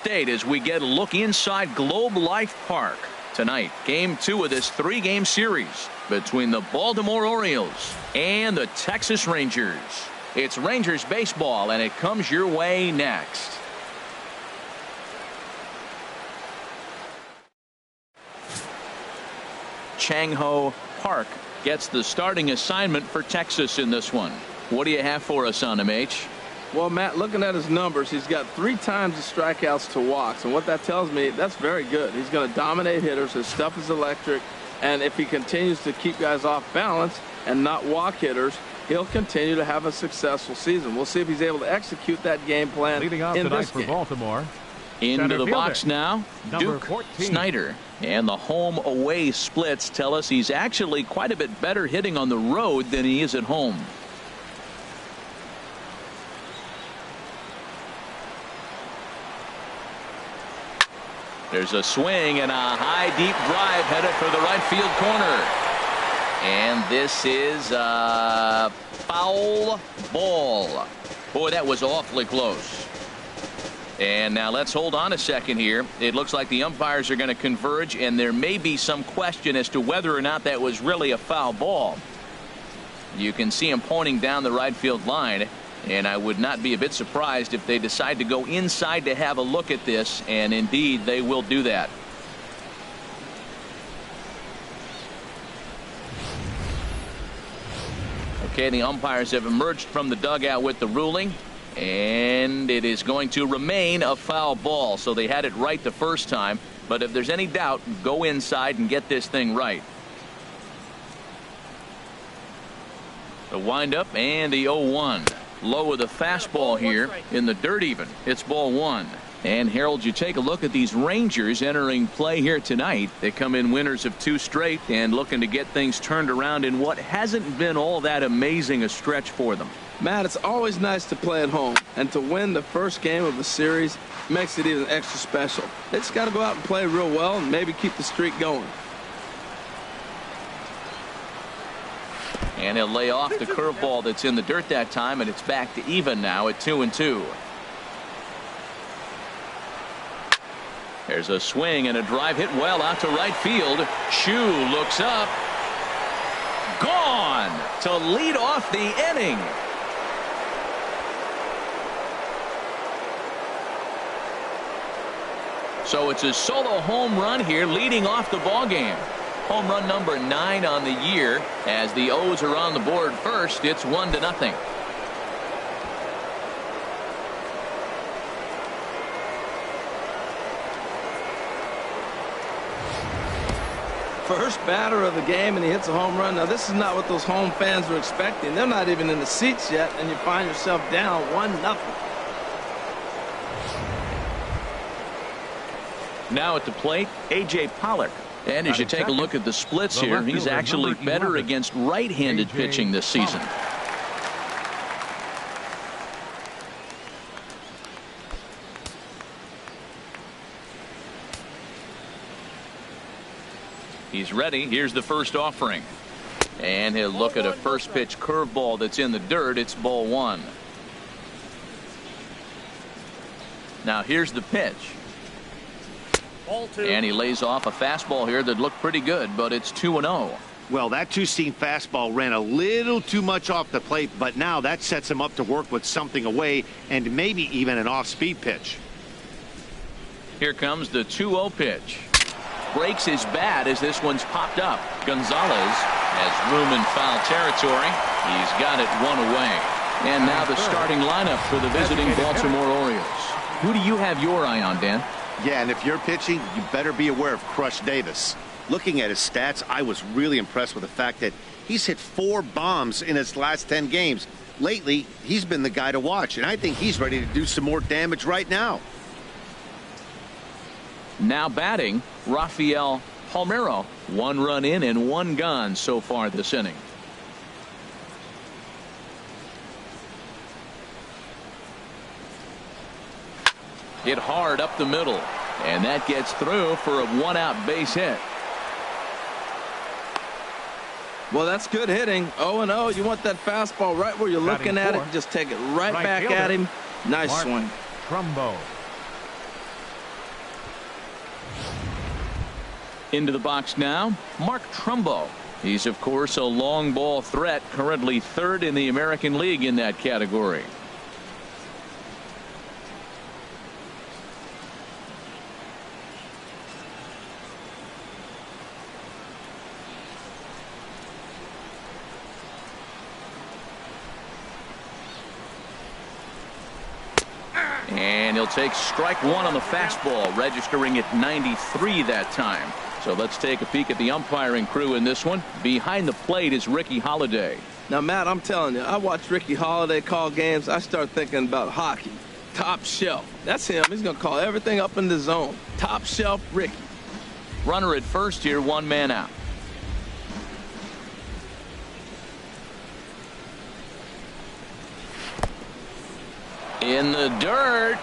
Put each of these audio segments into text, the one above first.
State as we get a look inside Globe Life Park tonight. Game 2 of this 3-game series between the Baltimore Orioles and the Texas Rangers. It's Rangers baseball, and it comes your way next. Chang-Ho Park gets the starting assignment for Texas in this one. What do you have for us on him, H? Well, Matt, looking at his numbers, he's got 3 times the strikeouts to walks, and what that tells me, that's very good. He's going to dominate hitters. His stuff is electric, and if he continues to keep guys off balance and not walk hitters, he'll continue to have a successful season. We'll see if he's able to execute that game plan leading off in tonight this for game. Baltimore. Into the box now, Duke 14. Snider. And the home-away splits tell us he's actually quite a bit better hitting on the road than he is at home. There's a swing and a high deep drive headed for the right field corner. And this is a foul ball. Boy, that was awfully close. And now let's hold on a second here. It looks like the umpires are going to converge, and there may be some question as to whether or not that was really a foul ball. You can see him pointing down the right field line. And I would not be a bit surprised if they decide to go inside to have a look at this, and indeed they will do that. Okay, the umpires have emerged from the dugout with the ruling, and it is going to remain a foul ball. So they had it right the first time, but if there's any doubt, go inside and get this thing right. The windup and the 0-1. Low of the fastball here in the dirt even. It's ball 1. And Harold, you take a look at these Rangers entering play here tonight. They come in winners of 2 straight and looking to get things turned around in what hasn't been all that amazing a stretch for them. Matt, it's always nice to play at home, and to win the first game of the series makes it even extra special. They just got to go out and play real well and maybe keep the streak going. And he'll lay off the curveball that's in the dirt that time, and it's back to even now at 2-2. There's a swing and a drive hit well out to right field. Chu looks up. Gone to lead off the inning. So it's a solo home run here leading off the ball game. Home run number 9 on the year. As the O's are on the board first, it's 1-0. First batter of the game, and he hits a home run. Now, this is not what those home fans were expecting. They're not even in the seats yet, and you find yourself down 1-0. Now at the plate, A.J. Pollock. And as you take a look at the splits here, he's actually better against right-handed pitching this season. He's ready. Here's the first offering. And he'll look at a first pitch curveball that's in the dirt. It's ball 1. Now here's the pitch. And he lays off a fastball here that looked pretty good, but it's 2-0. Well, that 2-seam fastball ran a little too much off the plate, but now that sets him up to work with something away and maybe even an off-speed pitch. Here comes the 2-0 pitch. Breaks his bat as this one's popped up. Gonzales has room in foul territory. He's got it 1 away. And now the starting lineup for the visiting Baltimore Orioles. Who do you have your eye on, Dan? Yeah, and if you're pitching, you better be aware of Crush Davis. Looking at his stats, I was really impressed with the fact that he's hit 4 bombs in his last 10 games. Lately, he's been the guy to watch, and I think he's ready to do some more damage right now. Now batting, Rafael Palmeiro. 1 run in and 1 gone so far this inning. Hit hard up the middle, and that gets through for a 1-out base hit. Well, that's good hitting. 0-0. You want that fastball right where you're looking at it. Just take it right back at him. Nice swing. Trumbo. Into the box now, Mark Trumbo. He's, of course, a long ball threat, currently third in the American League in that category. And he'll take strike one on the fastball, registering at 93 that time. So let's take a peek at the umpiring crew in this one. Behind the plate is Ricky Holiday. Now, Matt, I'm telling you, I watch Ricky Holiday call games. I start thinking about hockey. Top shelf. That's him. He's going to call everything up in the zone. Top shelf Ricky. Runner at first here, one man out. In the dirt.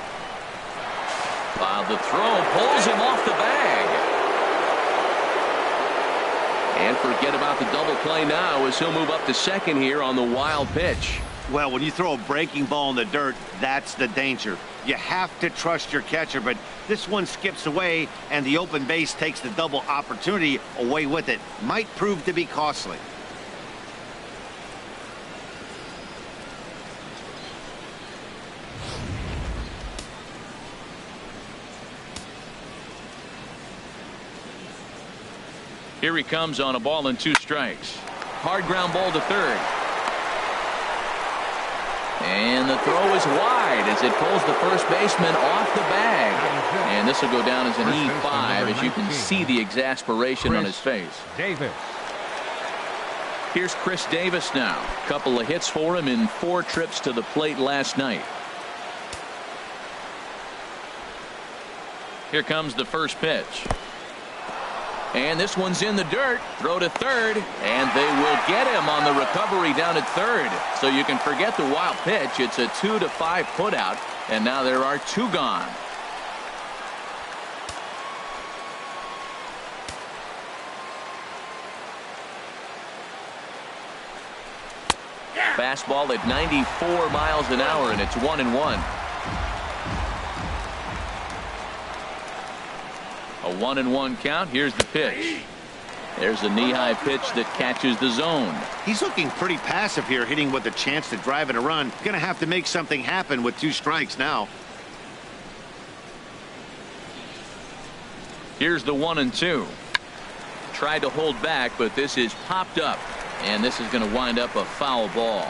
The throw pulls him off the bag. And forget about the double play now as he'll move up to second here on the wild pitch. Well, when you throw a breaking ball in the dirt, that's the danger. You have to trust your catcher, but this one skips away and the open base takes the double opportunity away with it. Might prove to be costly. Here he comes on a ball and 2 strikes. Hard ground ball to third. And the throw is wide as it pulls the first baseman off the bag. And this will go down as an E5 as you can see the exasperation on his face. Davis. Here's Chris Davis now. Couple of hits for him in 4 trips to the plate last night. Here comes the first pitch. And this one's in the dirt. Throw to third. And they will get him on the recovery down at third. So you can forget the wild pitch. It's a 2-5 putout. And now there are 2 gone. Fastball at 94 miles an hour, and it's 1-1. A 1-1 count. Here's the pitch. There's a knee-high pitch that catches the zone. He's looking pretty passive here, hitting with a chance to drive and a run. Gonna have to make something happen with 2 strikes now. Here's the 1-2. Tried to hold back, but this is popped up, and this is going to wind up a foul ball.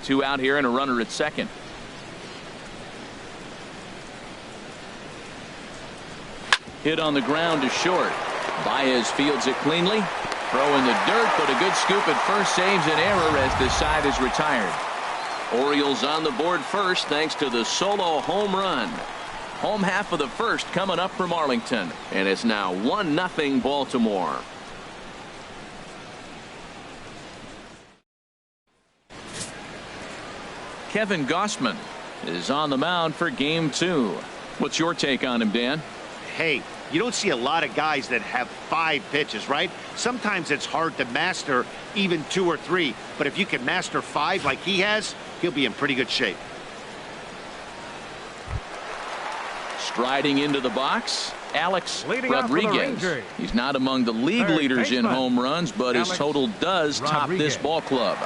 2 out here and a runner at second. Hit on the ground to short. Baez fields it cleanly. Throw in the dirt, but a good scoop at first saves an error as the side is retired. Orioles on the board first thanks to the solo home run. Home half of the first coming up from Arlington, and it's now 1-0 Baltimore. Kevin Gausman is on the mound for game 2. What's your take on him, Dan? Hey, you don't see a lot of guys that have 5 pitches, right? Sometimes it's hard to master even 2 or 3, but if you can master 5 like he has, he'll be in pretty good shape. Striding into the box, Alex Rodriguez. He's not among the league leaders in home runs, but his total does top this ball club.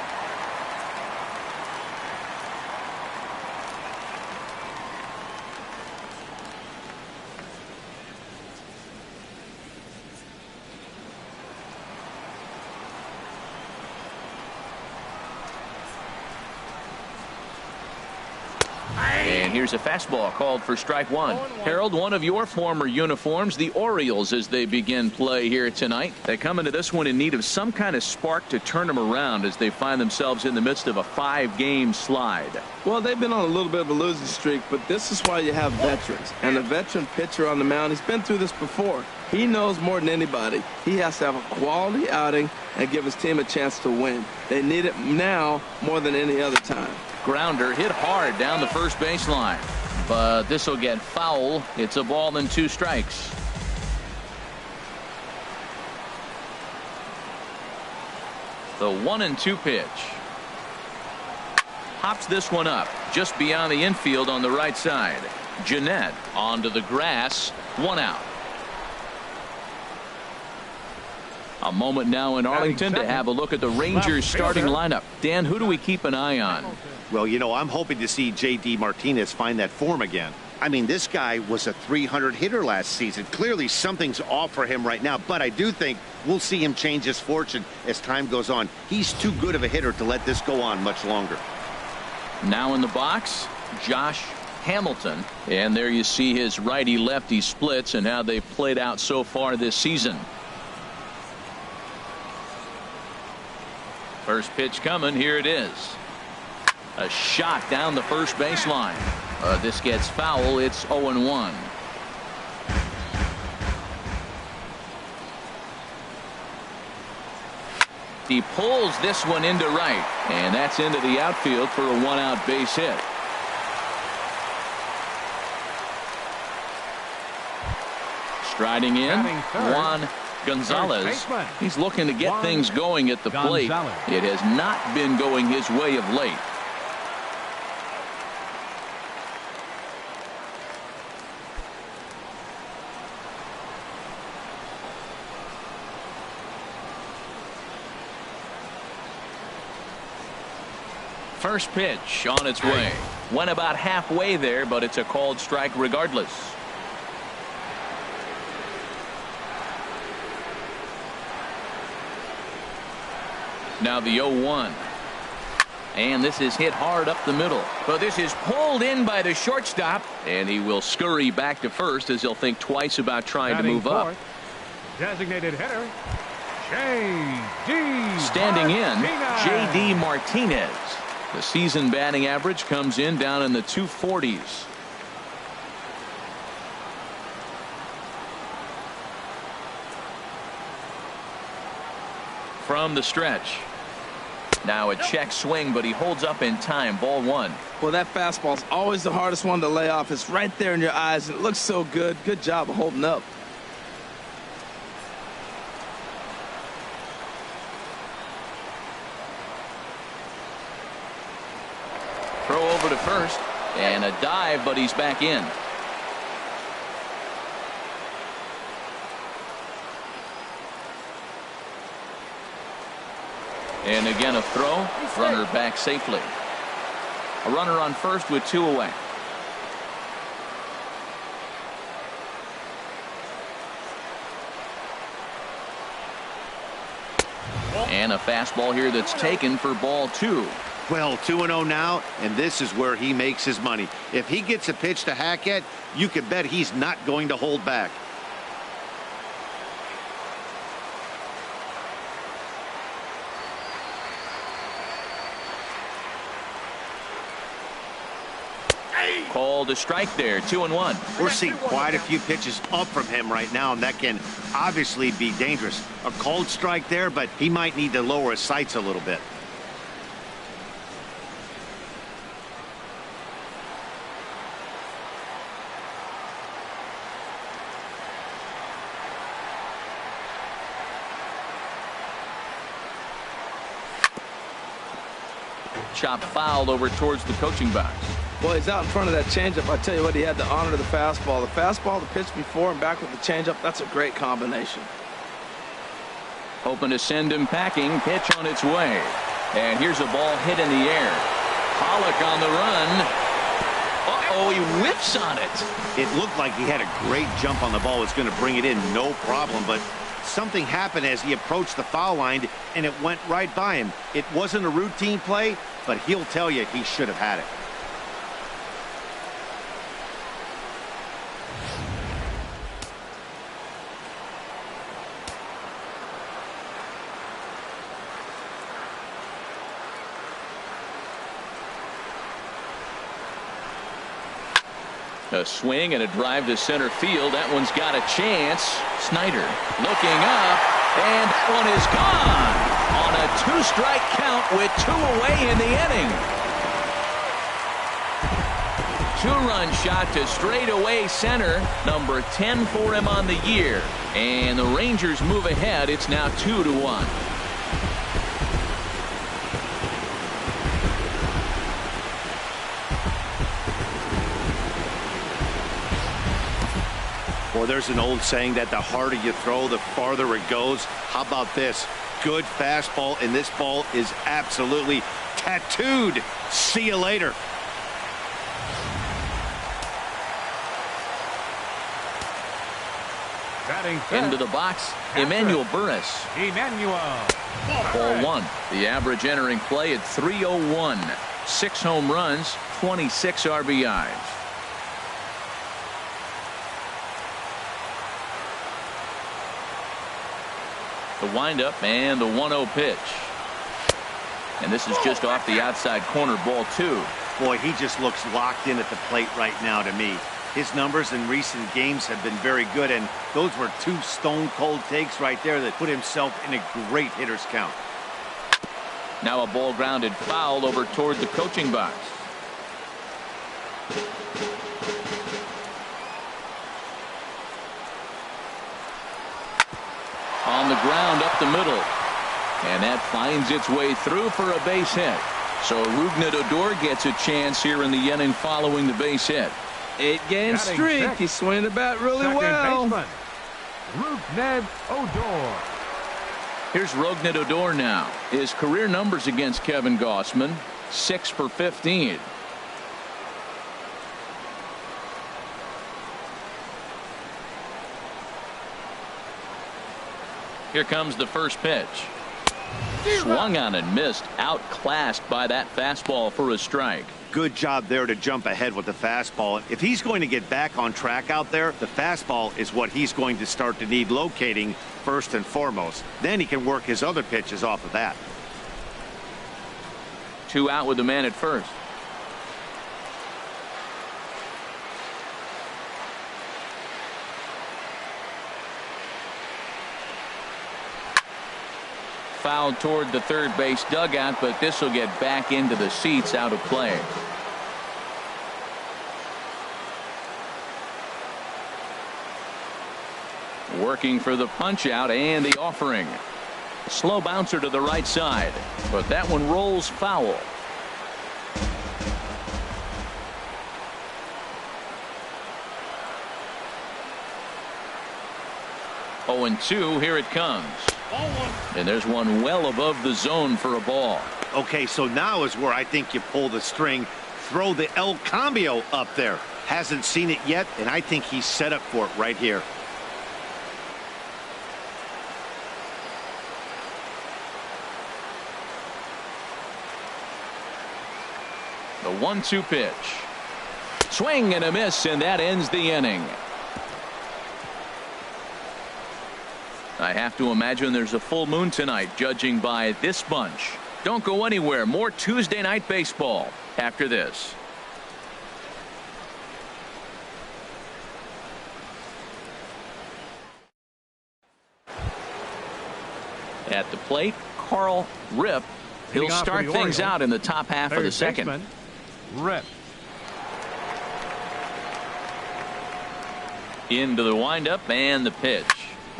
And here's a fastball called for strike 1. Harold, one of your former uniforms, the Orioles, as they begin play here tonight. They come into this one in need of some kind of spark to turn them around as they find themselves in the midst of a 5-game slide. Well, they've been on a little bit of a losing streak, but this is why you have veterans. And a veteran pitcher on the mound, he's been through this before. He knows more than anybody. He has to have a quality outing and give his team a chance to win. They need it now more than any other time. Grounder hit hard down the first baseline, but this will get foul. It's a ball and 2 strikes. The 1-2 pitch. Hops this one up just beyond the infield on the right side. Jeanette onto the grass. 1 out. A moment now in Arlington to have a look at the Rangers starting lineup. Dan, who do we keep an eye on? Well, you know, I'm hoping to see J.D. Martinez find that form again. I mean, this guy was a 300 hitter last season. Clearly something's off for him right now, but I do think we'll see him change his fortune as time goes on. He's too good of a hitter to let this go on much longer. Now in the box, Josh Hamilton. And there you see his righty-lefty splits and how they've played out so far this season. First pitch coming. Here it is. A shot down the first baseline. This gets foul. It's 0-1. He pulls this one into right, and that's into the outfield for a 1-out base hit. Striding in, Juan Gonzalez. He's looking to get things going at the plate. It has not been going his way of late. First pitch on its way. Went about halfway there, but it's a called strike regardless. Now the 0-1. And this is hit hard up the middle. But this is pulled in by the shortstop. And he will scurry back to first as he'll think twice about trying to move up. Designated hitter, J.D. Standing in, J.D. Martinez. The season batting average comes in down in the 240s. From the stretch. Now a check swing, but he holds up in time. Ball 1. Well, that fastball's always the hardest one to lay off. It's right there in your eyes, and it looks so good. Good job of holding up. Throw over to first, and a dive, but he's back in. And again a throw. Runner back safely. A runner on first with 2 away. And a fastball here that's taken for ball 2. Well, 2-0 now, and this is where he makes his money. If he gets a pitch to hack at, you can bet he's not going to hold back. Called a strike there. 2-1. We're seeing quite a few pitches up from him right now, and that can obviously be dangerous. A called strike there, but he might need to lower his sights a little bit. Chop foul over towards the coaching box. Boy, he's out in front of that changeup. I tell you what, he had to honor the fastball. The fastball, the pitch before, and back with the changeup. That's a great combination. Hoping to send him packing. Pitch on its way. And here's a ball hit in the air. Pollock on the run. Uh-oh, he whiffs on it. It looked like he had a great jump on the ball. It's going to bring it in, no problem. But something happened as he approached the foul line, and it went right by him. It wasn't a routine play, but he'll tell you he should have had it. A swing and a drive to center field. That one's got a chance. Snider looking up, and that one is gone on a 2-strike count with 2 away in the inning. 2-run shot to straightaway center. Number 10 for him on the year. And the Rangers move ahead. It's now 2-1. Well, there's an old saying that the harder you throw, the farther it goes. How about this? Good fastball, and this ball is absolutely tattooed. See you later. Into the box, Emmanuel Burris. Ball one. The average entering play at 301. 6 home runs, 26 RBIs. The windup and the 1-0 pitch. And this is just off the outside corner, ball 2. Boy, he just looks locked in at the plate right now to me. His numbers in recent games have been very good, and those were 2 stone-cold takes right there that put himself in a great hitter's count. Now a ball grounded foul over toward the coaching box. On the ground up the middle. And that finds its way through for a base hit. So Rougned Odor gets a chance here in the inning following the base hit. 8-game streak. He's swinging the bat really well. Rougned Odor. Here's Rougned Odor now. His career numbers against Kevin Gausman, 6 for 15. Here comes the first pitch. Swung on and missed. Outclassed by that fastball for a strike. Good job there to jump ahead with the fastball. If he's going to get back on track out there, the fastball is what he's going to start to need locating first and foremost. Then he can work his other pitches off of that. 2 out with the man at first. Fouled toward the third base dugout, but this will get back into the seats, out of play. Working for the punch out and the offering. Slow bouncer to the right side, but that one rolls foul. Oh, and 2, here it comes. And there's one well above the zone for a ball. Okay, so now is where I think you pull the string. Throw the El Cambio up there. Hasn't seen it yet, and I think he's set up for it right here. The 1-2 pitch. Swing and a miss, and that ends the inning. I have to imagine there's a full moon tonight, judging by this bunch. Don't go anywhere. More Tuesday night baseball after this. At the plate, Carl Rip. He'll start things out in the top half of the second. Rip. Into the windup and the pitch.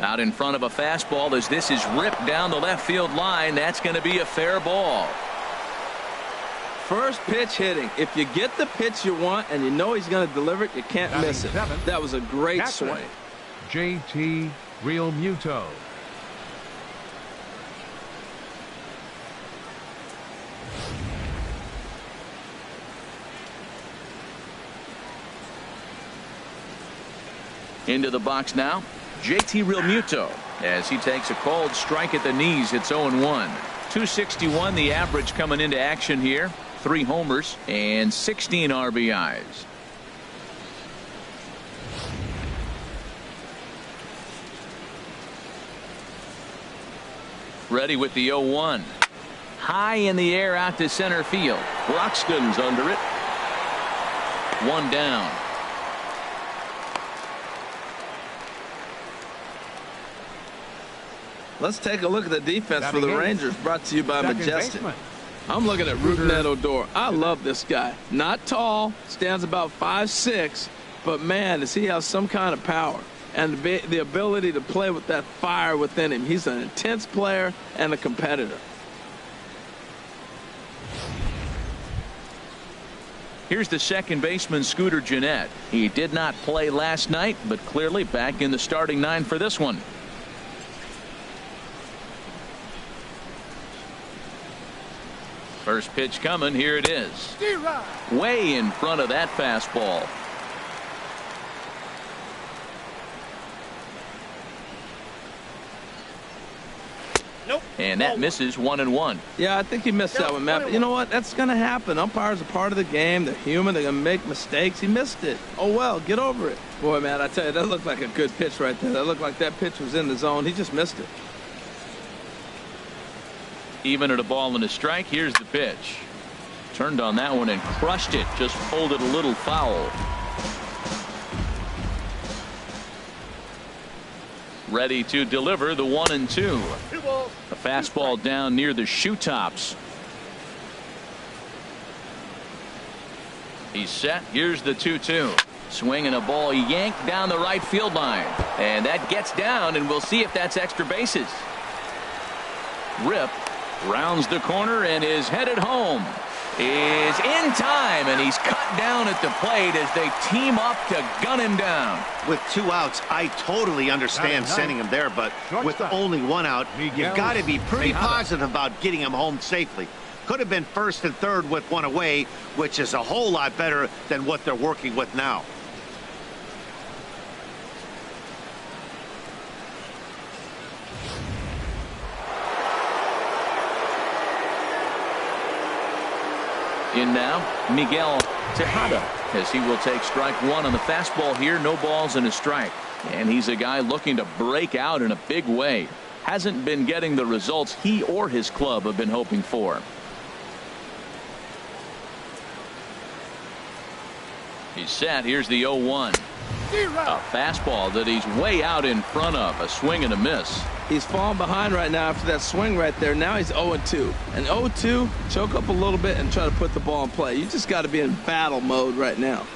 Out in front of a fastball as this is ripped down the left field line. That's going to be a fair ball. First pitch hitting. If you get the pitch you want and you know he's going to deliver it, you can't miss it. That was a great swing. JT Realmuto. Into the box now, JT Realmuto, as he takes a called strike at the knees. It's 0-1. 261 the average coming into action here. 3 homers and 16 RBIs. Ready with the 0-1. High in the air out to center field. Broxton's under it. 1 down. Let's take a look at the defense for the Rangers, brought to you by Majestic. I'm looking at Rougned Odor. I love this guy. Not tall, stands about 5'6", but man, does he have some kind of power and the ability to play with that fire within him. He's an intense player and a competitor. Here's the second baseman, Scooter Gennett. He did not play last night, but clearly back in the starting 9 for this one. First pitch coming. Here it is. Way in front of that fastball. Nope. And that misses 1-1. Yeah, I think he missed that one, Matt. But you know what? That's going to happen. Umpires are part of the game. They're human. They're going to make mistakes. He missed it. Oh, well, get over it. Boy, man, I tell you, that looked like a good pitch right there. That looked like that pitch was in the zone. He just missed it. Even at a ball and a strike. Here's the pitch. Turned on that one and crushed it. Just pulled it a little foul. Ready to deliver the 1-2. A fastball down near the shoe tops. He's set. Here's the 2-2. Swinging a ball yanked down the right field line. And that gets down, and we'll see if that's extra bases. Rip rounds the corner and is headed home. Is in time, and he's cut down at the plate as they team up to gun him down. With 2 outs, I totally understand sending him there, but with only 1 out, Miguel, you've got to be pretty Tejada. positive about getting him home safely. Could have been first and third with 1 away, which is a whole lot better than what they're working with now. In now, Miguel Tejada, as he will take strike 1 on the fastball here. No balls and a strike. And he's a guy looking to break out in a big way. Hasn't been getting the results he or his club have been hoping for. He's set. Here's the 0-1. A fastball that he's way out in front of. A swing and a miss. He's falling behind right now after that swing right there. Now he's 0-2. And 0-2, choke up a little bit and try to put the ball in play. You just got to be in battle mode right now.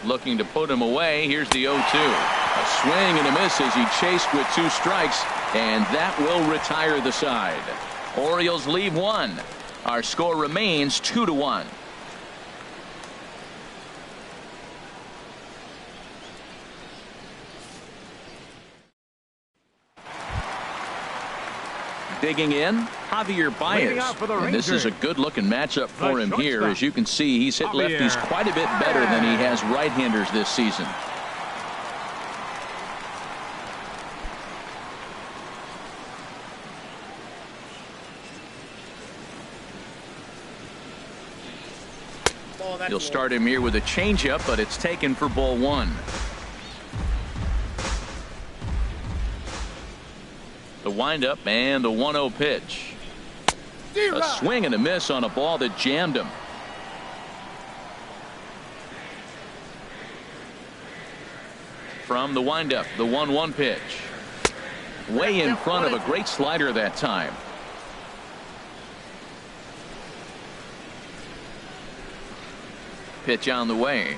Looking to put him away. Here's the 0-2. A swing and a miss as he chased with 2 strikes. And that will retire the side. Orioles leave 1. Our score remains 2-1. Digging in, Javier Baez. And this is a good-looking matchup for him here. As you can see, he's hit lefties quite a bit better than he has right-handers this season. He'll start him here with a changeup, but it's taken for ball 1. The windup and the 1-0 pitch. A swing and a miss on a ball that jammed him. From the windup, the 1-1 pitch. Way in front of a great slider that time. Pitch on the way.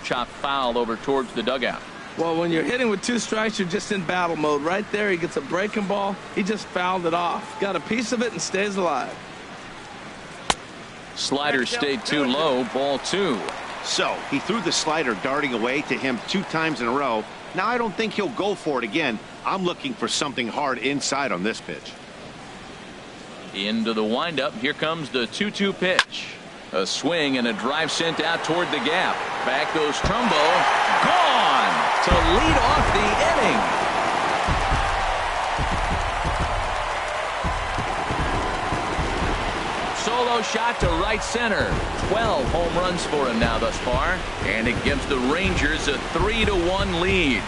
Chopped foul over towards the dugout. Well, when you're hitting with 2 strikes, you're just in battle mode. Right there, he gets a breaking ball. He just fouled it off. Got a piece of it and stays alive. Slider stayed too low. Ball 2. So he threw the slider darting away to him 2 times in a row. Now I don't think he'll go for it again. I'm looking for something hard inside on this pitch. Into the windup. Here comes the 2-2 pitch. A swing and a drive sent out toward the gap. Back goes Trumbo. Gone to lead off the inning. Solo shot to right center. 12 home runs for him now thus far. And it gives the Rangers a 3-1 lead.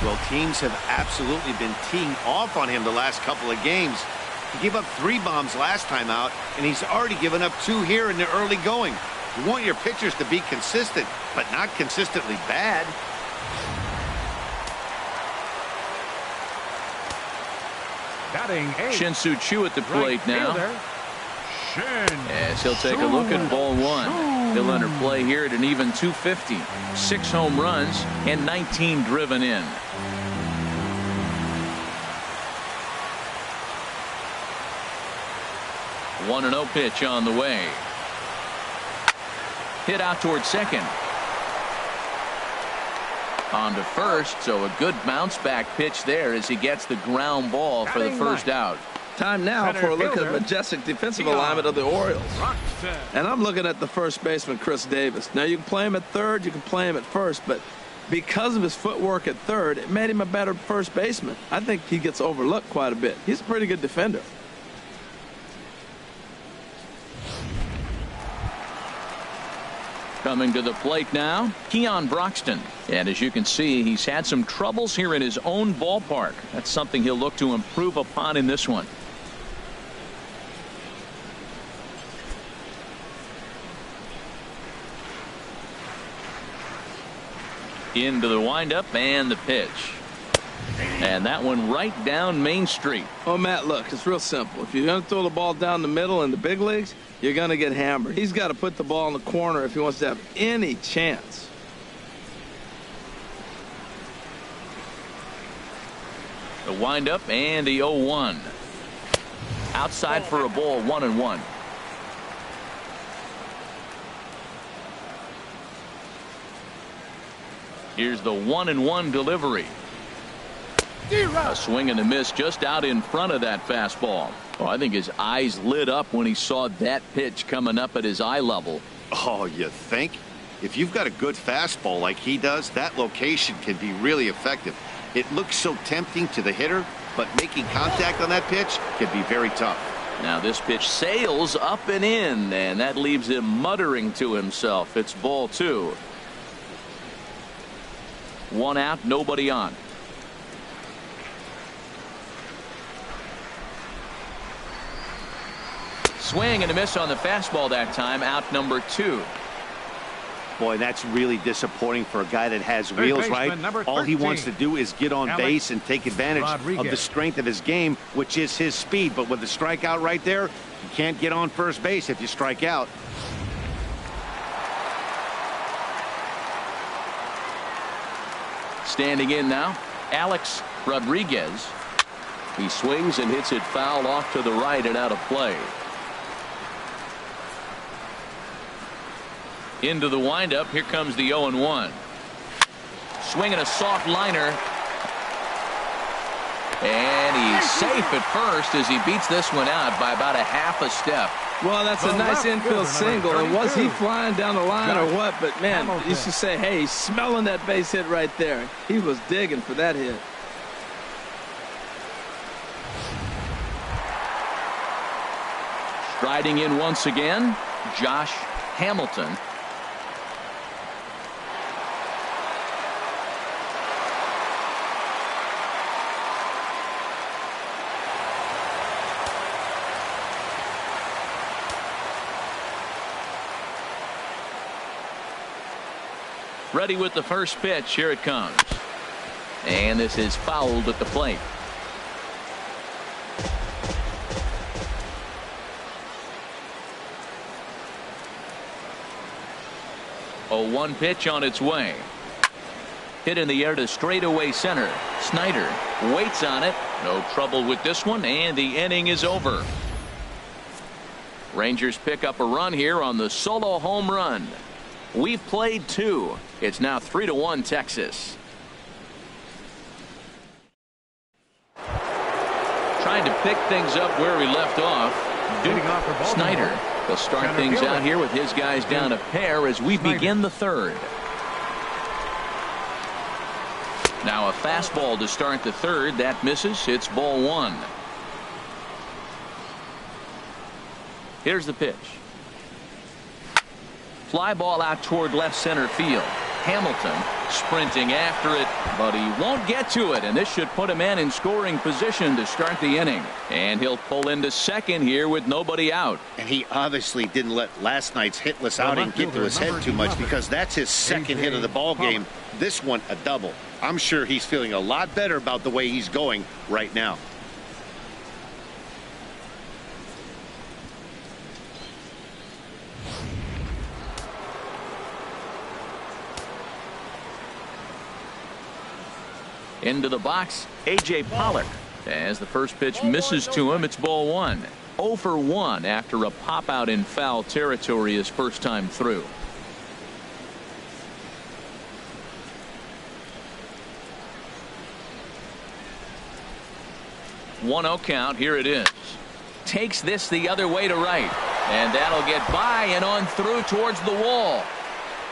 Well, teams have absolutely been teeing off on him the last couple of games. He gave up 3 bombs last time out, and he's already given up 2 here in the early going. You want your pitchers to be consistent, but not consistently bad. Batting 8. Shin-Soo Choo at the plate Right now. fielder, As he'll take a look at ball one. He'll enter play here at an even 250. 6 home runs and 19 driven in. One 1-0 pitch on the way. Hit out towards second. On to first, so a good bounce back pitch there as he gets the ground ball for the first out. Time now for a look at the majestic defensive alignment of the Orioles. And I'm looking at the first baseman, Chris Davis. Now, you can play him at third, you can play him at first, but because of his footwork at third, it made him a better first baseman. I think he gets overlooked quite a bit. He's a pretty good defender. Coming to the plate now, Keon Broxton. And as you can see, he's had some troubles here in his own ballpark. That's something he'll look to improve upon in this one. Into the windup and the pitch. And that one right down Main Street. Oh, Matt, look, it's real simple. If you're going to throw the ball down the middle in the big leagues, you're going to get hammered. He's got to put the ball in the corner if he wants to have any chance. The windup and the 0-1. Outside for a ball, 1-1. Here's the 1-1 delivery. A swing and a miss just out in front of that fastball. Oh, I think his eyes lit up when he saw that pitch coming up at his eye level. Oh, you think? If you've got a good fastball like he does, that location can be really effective. It looks so tempting to the hitter, but making contact on that pitch can be very tough. Now this pitch sails up and in, and that leaves him muttering to himself. It's ball 2. 1 out, nobody on. Swing and a miss on the fastball that time. Out number 2. Boy, that's really disappointing for a guy that has wheels, right? All he wants to do is get on base and take advantage of the strength of his game, which is his speed. But with the strikeout right there, you can't get on first base if you strike out. Standing in now, Alex Rodriguez. He swings and hits it foul off to the right and out of play. Into the windup. Here comes the 0-1. Swinging a soft liner. And he's safe at first as he beats this one out by about a half a step. Well, that's a nice infield single. And was he flying down the line or what? But, man, you should say, hey, he's smelling that base hit right there. He was digging for that hit. Striding in once again, Josh Hamilton. Ready with the first pitch. Here it comes. And this is fouled at the plate. A 1 pitch on its way. Hit in the air to straightaway center. Snider waits on it. No trouble with this one, and the inning is over. Rangers pick up a run here on the solo home run. We've played 2. It's now 3-1 Texas. Trying to pick things up where we left off. Snider. They'll start things out here with his guys down a pair as we begin the third. Now a fastball to start the third. That misses. It's ball 1. Here's the pitch. Fly ball out toward left center field. Hamilton sprinting after it, but he won't get to it, and this should put a man in scoring position to start the inning. And he'll pull into second here with nobody out. And he obviously didn't let last night's hitless outing get to his head too much, because that's his second hit of the ball game. This one a double. I'm sure he's feeling a lot better about the way he's going right now. Into the box, A.J. Pollock. as the first pitch misses to him. It's ball one. 0 for 1 after a pop out in foul territory his first time through. One 0 count. Here it is. Takes this the other way to right, and that'll get by and on through towards the wall.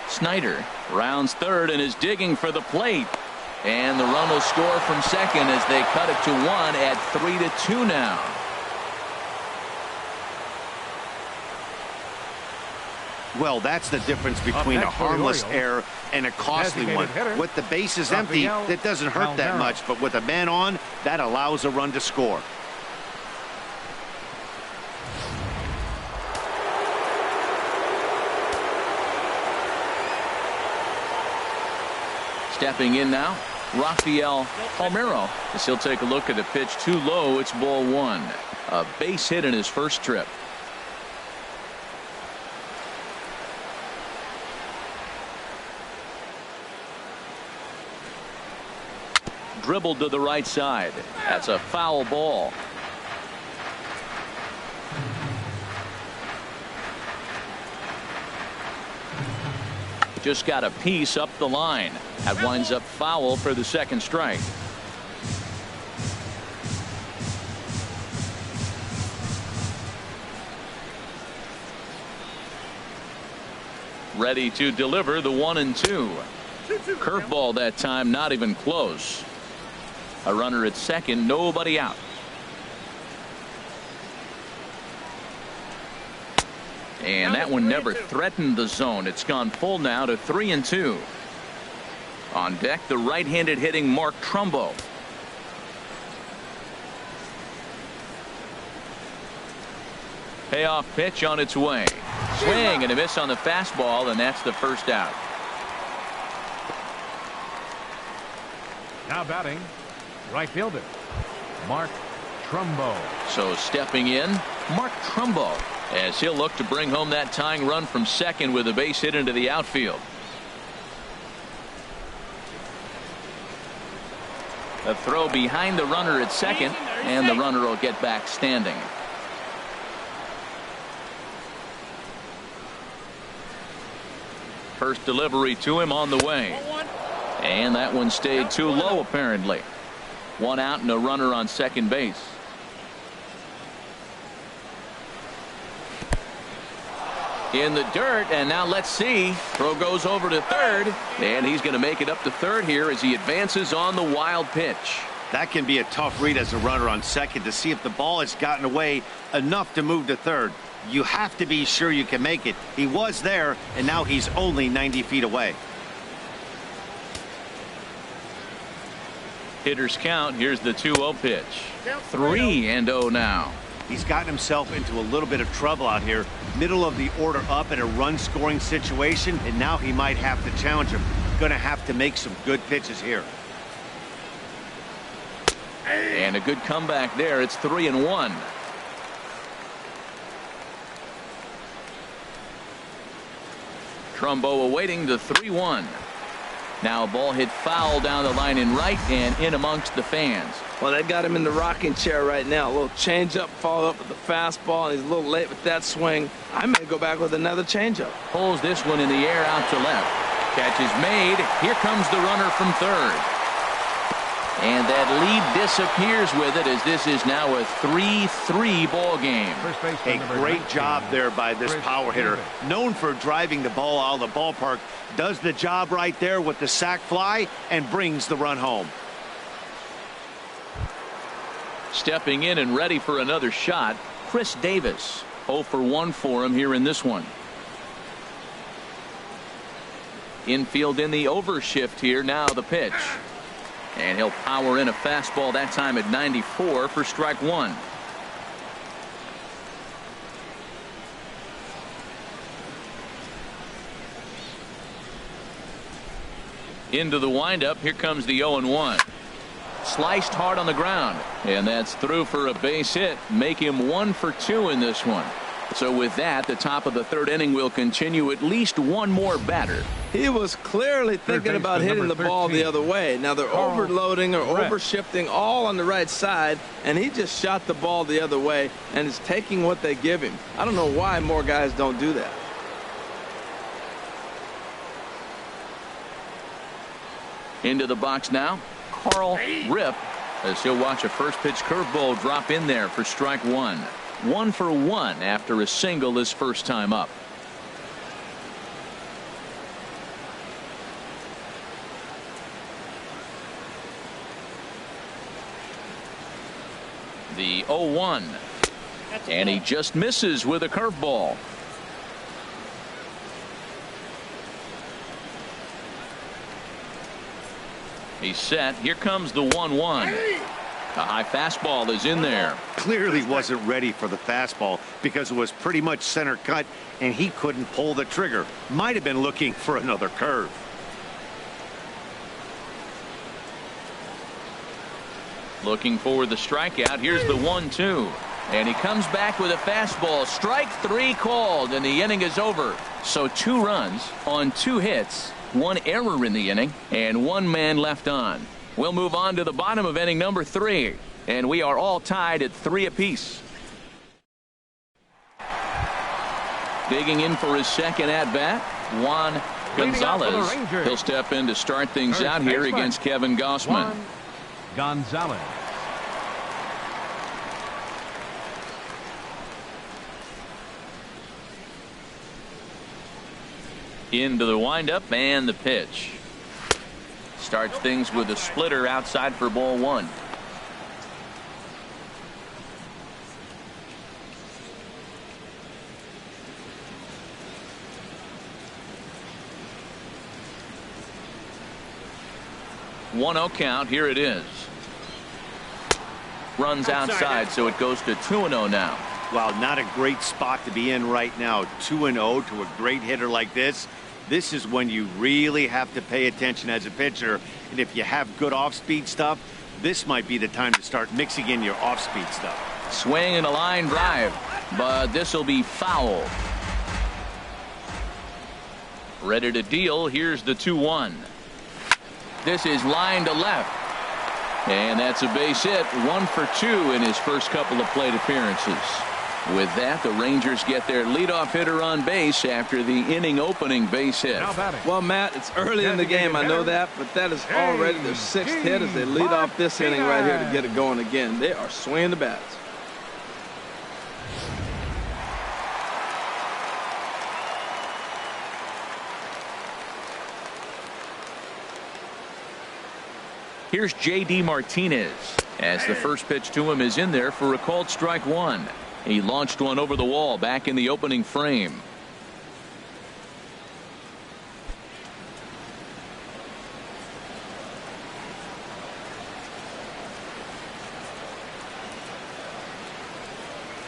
Snider rounds third and is digging for the plate, and the run will score from second as they cut it to 1 at 3-2 now. Well, that's the difference between a harmless error and a costly one. With the bases empty, that doesn't hurt that much, but with a man on, that allows a run to score. Stepping in now, Rafael Palmeiro, as he'll take a look at the pitch too low. It's ball one. A base hit in his first trip. Dribbled to the right side. That's a foul ball. Just got a piece up the line. That winds up foul for the second strike. Ready to deliver the 1-2. Curveball that time, not even close. A runner at second, nobody out. And that one never threatened the zone. It's gone full now to 3-2. On deck, the right-handed hitting Mark Trumbo. Payoff pitch on its way. Swing and a miss on the fastball, and that's the first out. Now batting, right fielder, Mark Trumbo. So stepping in, Mark Trumbo, as he'll look to bring home that tying run from second with a base hit into the outfield. A throw behind the runner at second, and the runner will get back standing. First delivery to him on the way. And that one stayed too low, apparently. One out and a runner on second base. In the dirt, and now let's see. Throw goes over to third, and he's going to make it up to third here as he advances on the wild pitch. That can be a tough read as a runner on second to see if the ball has gotten away enough to move to third. You have to be sure you can make it. He was there, and now he's only 90 feet away. Hitters count. Here's the 2-0 pitch. 3-0 now. He's gotten himself into a little bit of trouble out here. Middle of the order up in a run scoring situation, and now he might have to challenge him. Going to have to make some good pitches here. And a good comeback there. It's 3-1. Trumbo awaiting the 3-1. Now a ball hit foul down the line in right and in amongst the fans. Well, they got him in the rocking chair right now. A little changeup, followed up with the fastball, and he's a little late with that swing. I may go back with another changeup. Pulls this one in the air out to left. Catch is made. Here comes the runner from third. And that lead disappears with it as this is now a 3-3 ball game. A great job there by this power hitter. Known for driving the ball out of the ballpark. Does the job right there with the sac fly and brings the run home. Stepping in and ready for another shot, Chris Davis. 0 for 1 for him here in this one. Infield in the overshift here. Now the pitch. And he'll power in a fastball that time at 94 for strike one. Into the windup. Here comes the 0-1. Sliced hard on the ground, and that's through for a base hit. Make him 1 for 2 in this one. So with that, the top of the third inning will continue. At least one more batter. He was clearly thinking about hitting the ball the other way. Now they're overloading or overshifting all on the right side, and he just shot the ball the other way and is taking what they give him. I don't know why more guys don't do that. Into the box now, Carl Rip, as he'll watch a first pitch curveball drop in there for strike one. 1 for 1 after a single his first time up. The 0-1, and he just misses with a curveball. He's set. Here comes the 1-1. A high fastball is in there. Clearly wasn't ready for the fastball because it was pretty much center cut and he couldn't pull the trigger. Might have been looking for another curve. Looking for the strikeout. Here's the 1-2. And he comes back with a fastball. Strike 3 called, and the inning is over. So 2 runs on 2 hits, 1 error in the inning, and 1 man left on. We'll move on to the bottom of inning number 3, and we are all tied at 3 apiece. Digging in for his second at bat, Juan Gonzalez. He'll step in to start things out here against Kevin Gausman. Juan Gonzalez. Into the windup and the pitch. Starts things with a splitter outside for ball 1. One 0 count. Here it is. Runs outside, so it goes to 2-0 now. Wow, not a great spot to be in right now. 2-0 to a great hitter like this. This is when you really have to pay attention as a pitcher. And if you have good off-speed stuff, this might be the time to start mixing in your off-speed stuff. Swing and a line drive, but this will be foul. Ready to deal. Here's the 2-1. This is line to left. And that's a base hit. 1 for 2 in his first couple of plate appearances. With that, the Rangers get their leadoff hitter on base after the inning opening base hit. Well, Matt, it's early in the game, I know that, but that is already their 6th hit as they lead off this inning right here to get it going again. They are swinging the bats. Here's J.D. Martinez as the first pitch to him is in there for a called strike 1. He launched one over the wall back in the opening frame.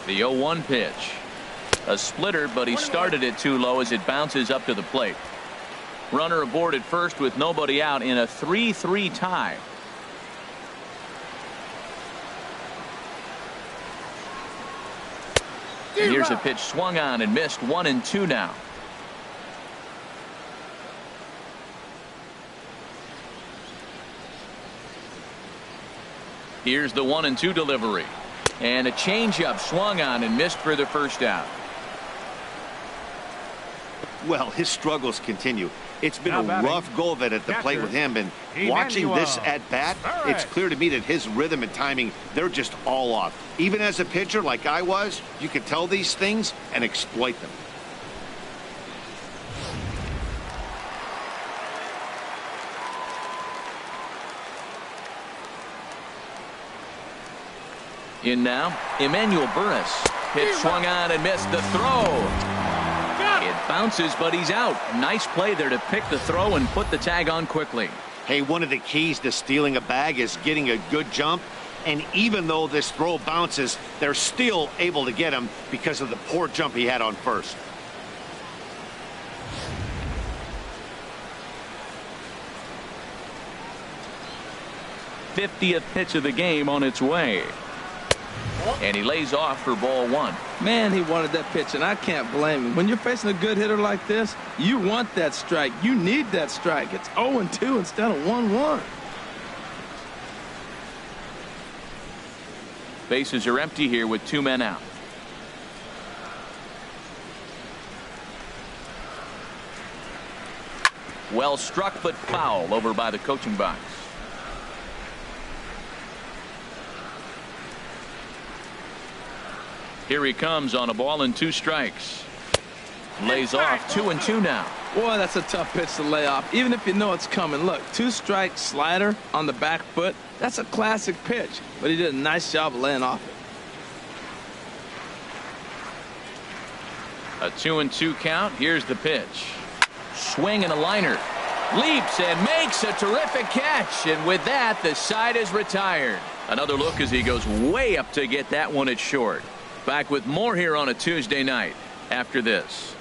The 0-1 pitch. A splitter, but he started it too low as it bounces up to the plate. Runner aboard at first with nobody out in a 3-3 tie. And here's a pitch swung on and missed. 1-2 now. Here's the 1-2 delivery. And a changeup swung on and missed for the first out. Well, his struggles continue. It's been a rough go of it at the plate with him, and watching this at bat, it's clear to me that his rhythm and timing, they're just all off. Even as a pitcher like I was, you could tell these things and exploit them. In now, Emmanuel Burris. Pitch swung on and missed the throw. It bounces, but he's out. Nice play there to pick the throw and put the tag on quickly. Hey, one of the keys to stealing a bag is getting a good jump. And even though this throw bounces, they're still able to get him because of the poor jump he had on first. '50th pitch of the game on its way. And he lays off for ball 1. Man, he wanted that pitch, and I can't blame him. When you're facing a good hitter like this, you want that strike. You need that strike. It's 0-2 instead of 1-1. Bases are empty here with 2 men out. Well struck, but foul over by the coaching box. Here he comes on a ball and 2 strikes. Lays off 2-2 now. Boy, that's a tough pitch to lay off, even if you know it's coming. Look, 2-strike slider on the back foot. That's a classic pitch, but he did a nice job of laying off it. A 2-2 count. Here's the pitch. Swing and a liner. Leaps and makes a terrific catch. And with that, the side is retired. Another look as he goes way up to get that one at short. Back with more here on a Tuesday night after this.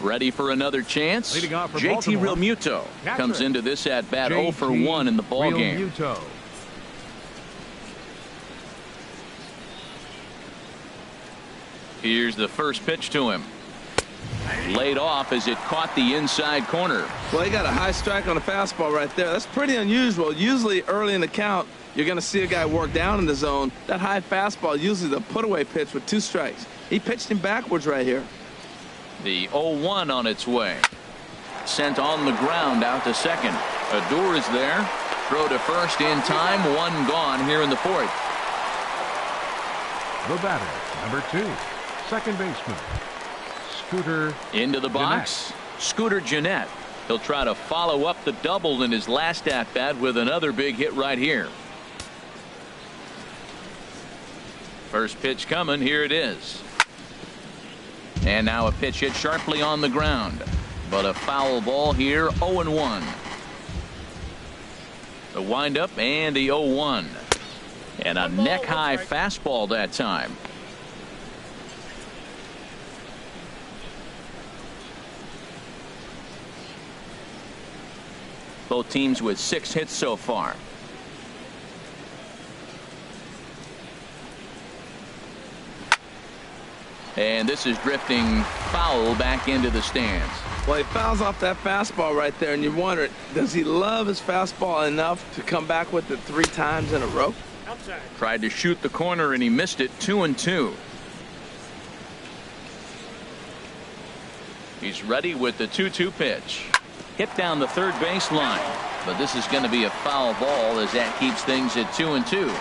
Ready for another chance? JT Realmuto comes into this at bat 0 for 1 in the ball game. Here's the first pitch to him. Laid off as it caught the inside corner. Well, he got a high strike on a fastball right there. That's pretty unusual. Usually early in the count, you're going to see a guy work down in the zone. That high fastball, usually the put-away pitch with 2 strikes. He pitched him backwards right here. The 0-1 on its way. Sent on the ground out to second. Adore is there. Throw to first in time. 1 gone here in the 4th. The batter, number 2, second baseman, Scooter into the box. Jeanette. Scooter Jeanette. He'll try to follow up the double in his last at bat with another big hit right here. First pitch coming. Here it is. And now a pitch hit sharply on the ground, but a foul ball here. 0-1. The windup and the 0-1. And a neck high fastball that time. Both teams with 6 hits so far. And this is drifting foul back into the stands. Well, he fouls off that fastball right there, and you wonder, does he love his fastball enough to come back with it 3 times in a row? Outside. Tried to shoot the corner, and he missed it. 2-2. He's ready with the 2-2 pitch. Hit down the third base line, but this is going to be a foul ball as that keeps things at 2-2.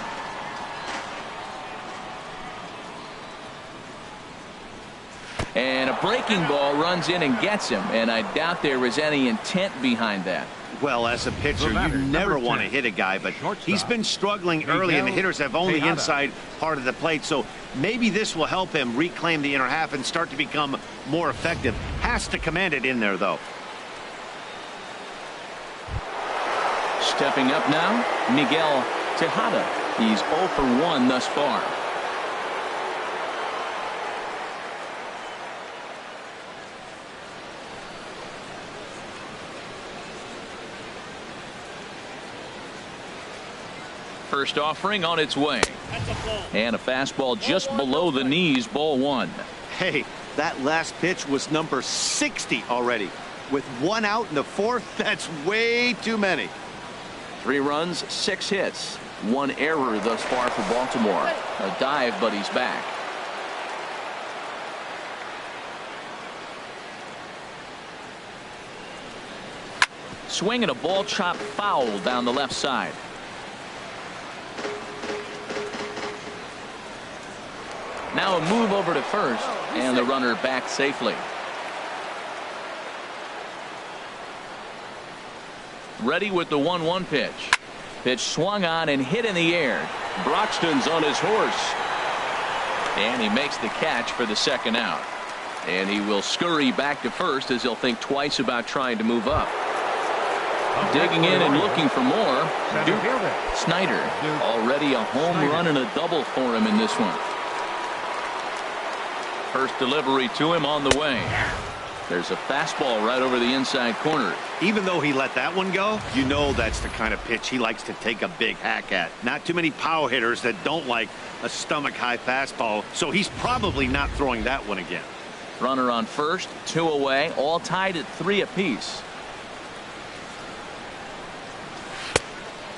And a breaking ball runs in and gets him, and I doubt there was any intent behind that. Well, as a pitcher, you never want to hit a guy, but he's been struggling early, and the hitters have owned the inside part of the plate, so maybe this will help him reclaim the inner half and start to become more effective. Has to command it in there, though. Stepping up now, Miguel Tejada. He's 0 for 1 thus far. First offering on its way. And a fastball just below the knees, ball 1. Hey, that last pitch was number 60 already. With 1 out in the 4th, that's way too many. 3 runs, 6 hits, 1 error thus far for Baltimore. A dive, but he's back. Swing and a ball chop foul down the left side. Now a move over to first, and the runner back safely. Ready with the 1-1 pitch. Pitch swung on and hit in the air. Broxton's on his horse. And he makes the catch for the second out. And he will scurry back to first as he'll think twice about trying to move up. Digging in and looking for more. Snider. Already a home run and a double for him in this one. First delivery to him on the way. There's a fastball right over the inside corner. Even though he let that one go, you know that's the kind of pitch he likes to take a big hack at. Not too many power hitters that don't like a stomach-high fastball, so he's probably not throwing that one again. Runner on first, 2 away, all tied at 3 apiece.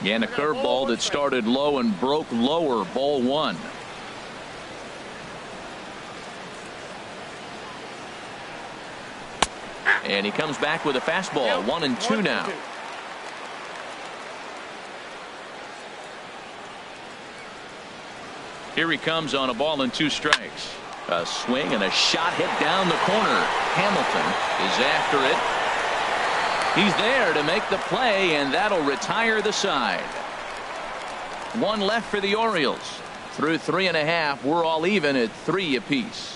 And a curveball that started low and broke lower, ball 1. And he comes back with a fastball, 1-2 now. Here he comes on a ball and 2 strikes. A swing and a shot hit down the corner. Hamilton is after it. He's there to make the play, and that'll retire the side. 1 left for the Orioles. Through 3.5, we're all even at 3 apiece.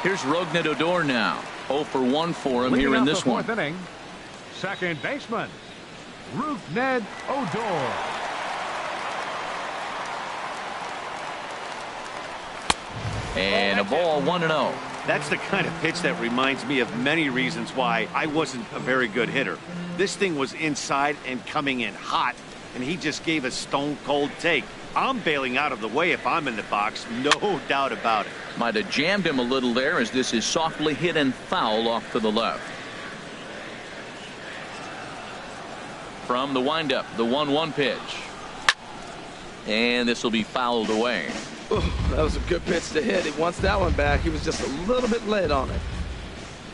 Here's Rougned Odor now. 0 for 1 for him here in this one. Inning, second baseman, Rougned Odor. And a ball, 1-0. That's the kind of pitch that reminds me of many reasons why I wasn't a very good hitter. This thing was inside and coming in hot, and he just gave a stone-cold take. I'm bailing out of the way if I'm in the box, no doubt about it. Might have jammed him a little there as this is softly hit and foul off to the left. From the windup, the 1-1 pitch. And this will be fouled away. Ooh, that was a good pitch to hit. He wants that one back. He was just a little bit late on it.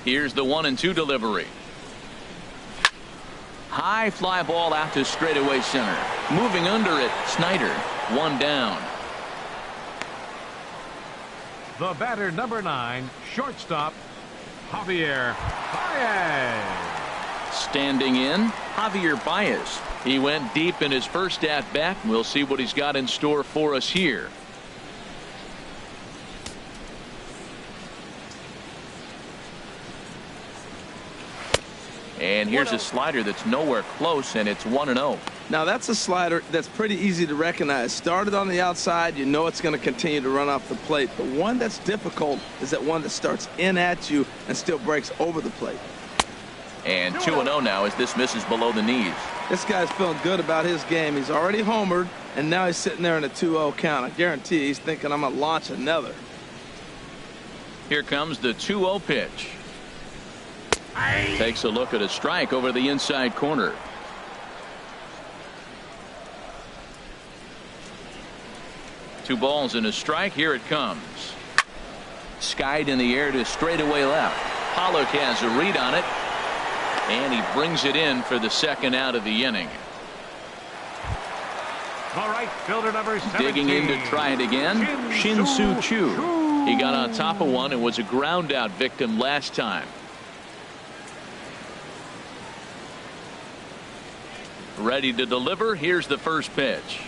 Here's the 1-2 delivery. High fly ball out to straightaway center. Moving under it, Snider. 1 down. The batter, number 9, shortstop, Javier Baez. Standing in, Javier Baez. He went deep in his first at bat. We'll see what he's got in store for us here. And here's a slider that's nowhere close, and it's 1-0. Now that's a slider that's pretty easy to recognize. Started on the outside, you know it's going to continue to run off the plate. The one that's difficult is that one that starts in at you and still breaks over the plate. And 2-0 now as this misses below the knees. This guy's feeling good about his game. He's already homered, and now he's sitting there in a 2-0 count. I guarantee he's thinking, I'm going to launch another. Here comes the 2-0 pitch. Takes a look at a strike over the inside corner. Two balls and a strike. Here it comes. Skied in the air to straightaway left. Pollock has a read on it, and he brings it in for the second out of the inning. All right, fielder number 17. Digging in to try it again, Shin-Soo Choo. He got on top of one and was a ground out victim last time. Ready to deliver. Here's the first pitch.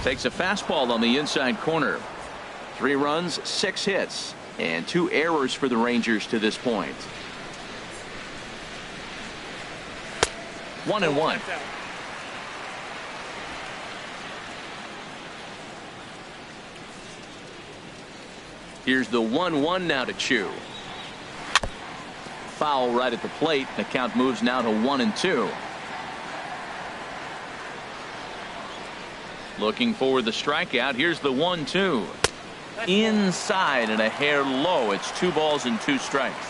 Takes a fastball on the inside corner. 3 runs, 6 hits, and 2 errors for the Rangers to this point. 1-1. Here's the 1-1 now to Choo. Foul right at the plate. The count moves now to 1-2. Looking for the strikeout. Here's the 1-2. Inside and a hair low. It's 2 balls and 2 strikes.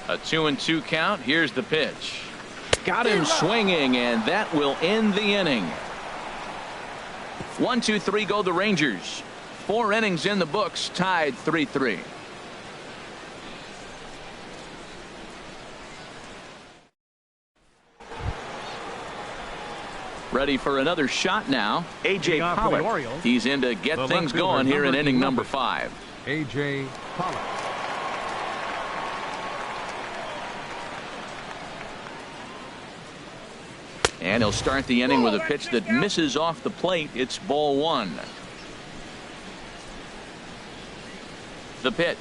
A 2-2 count. Here's the pitch. Got him swinging, and that will end the inning. 1, 2, 3 go the Rangers. 4 innings in the books, tied 3-3. Ready for another shot now. A.J. Pollock. He's in to get things going here in inning number 5. A.J. Pollock. And he'll start the inning with a pitch that misses off the plate. It's ball 1. The pitch.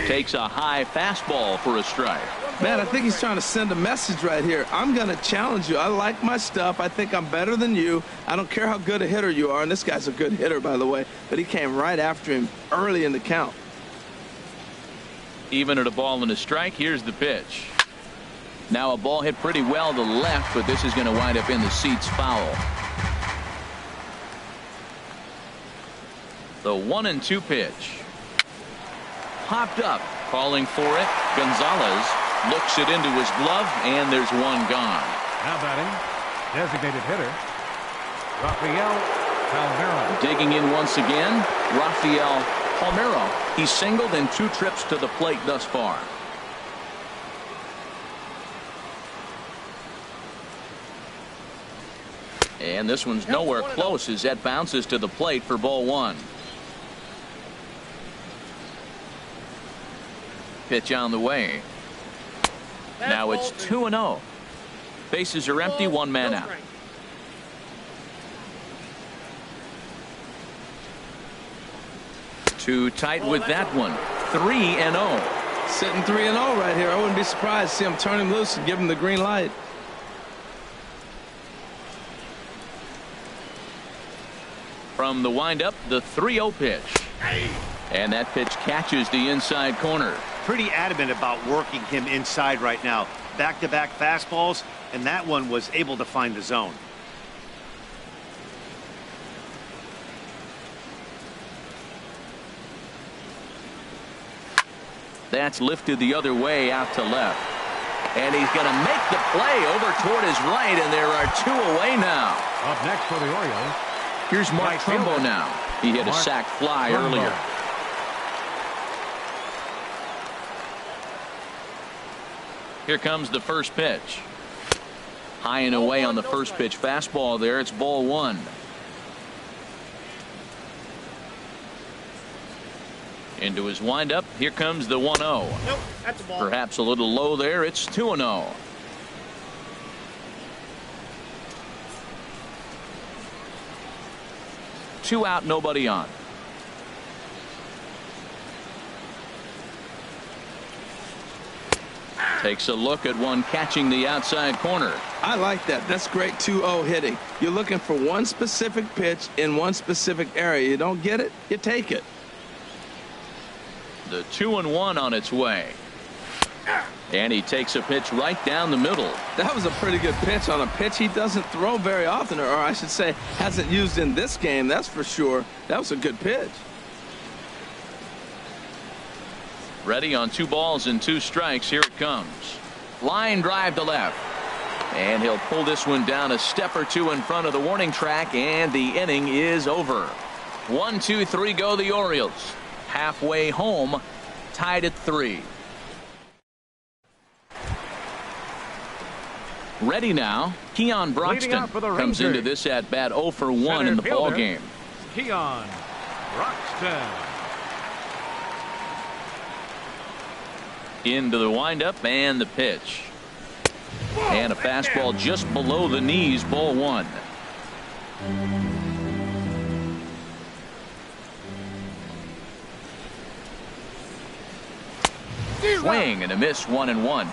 Takes a high fastball for a strike. Man, I think he's trying to send a message right here. I'm going to challenge you. I like my stuff. I think I'm better than you. I don't care how good a hitter you are. And this guy's a good hitter, by the way. But he came right after him early in the count. Even at a ball and a strike, here's the pitch. Now a ball hit pretty well to left, but this is going to wind up in the seats foul. The 1-2 pitch. Popped up, calling for it. Gonzales looks it into his glove, and there's one gone. Now batting, designated hitter, Rafael Palmeiro. Digging in once again, Rafael Palmeiro. He's singled in 2 trips to the plate thus far. And this one's nowhere close as that bounces to the plate for ball 1. Pitch on the way. Now it's 2-0. Bases are empty, 1 man out. Too tight with that one. 3-0. Sitting 3-0 right here. I wouldn't be surprised to see him turn him loose and give him the green light. From the windup, the 3-0 pitch. And that pitch catches the inside corner. Pretty adamant about working him inside right now. Back-to-back fastballs, and that one was able to find the zone. That's lifted the other way out to left. And he's going to make the play over toward his right, and there are 2 away now. Up next for the Orioles. Here's Mark Trumbo now. He hit a sac fly earlier. Here comes the first pitch. High and away on the first pitch fastball there. It's ball 1. Into his windup. Here comes the 1-0. Nope, that's a ball. Perhaps a little low there. It's 2-0. Two out, nobody on. Takes a look at one catching the outside corner. I like that. That's great 2-0 hitting. You're looking for one specific pitch in one specific area. You don't get it, you take it. The 2-1 on its way. And he takes a pitch right down the middle. That was a pretty good pitch on a pitch he doesn't throw very often, or I should say hasn't used in this game, that's for sure. That was a good pitch. Ready on 2 balls and 2 strikes. Here it comes. Line drive to left. And he'll pull this one down a step or 2 in front of the warning track, and the inning is over. 1, 2, 3 go the Orioles. Halfway home, tied at 3. Ready now, Keon Broxton comes into this at bat 0 for 1 in the ball game. Keon Broxton. Into the windup and the pitch. And a fastball just below the knees, ball 1. Swing and a miss, 1-1.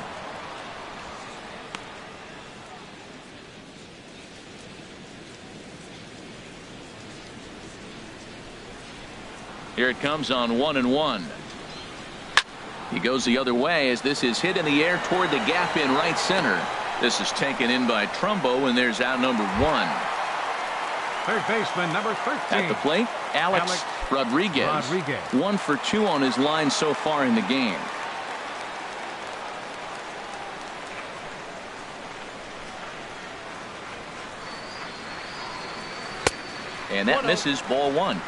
Here it comes on 1-1. He goes the other way as this is hit in the air toward the gap in right center. This is taken in by Trumbo, and there's out number 1. Third baseman number 13. At the plate, Alex Rodriguez. 1 for 2 on his line so far in the game. And that misses, ball 1.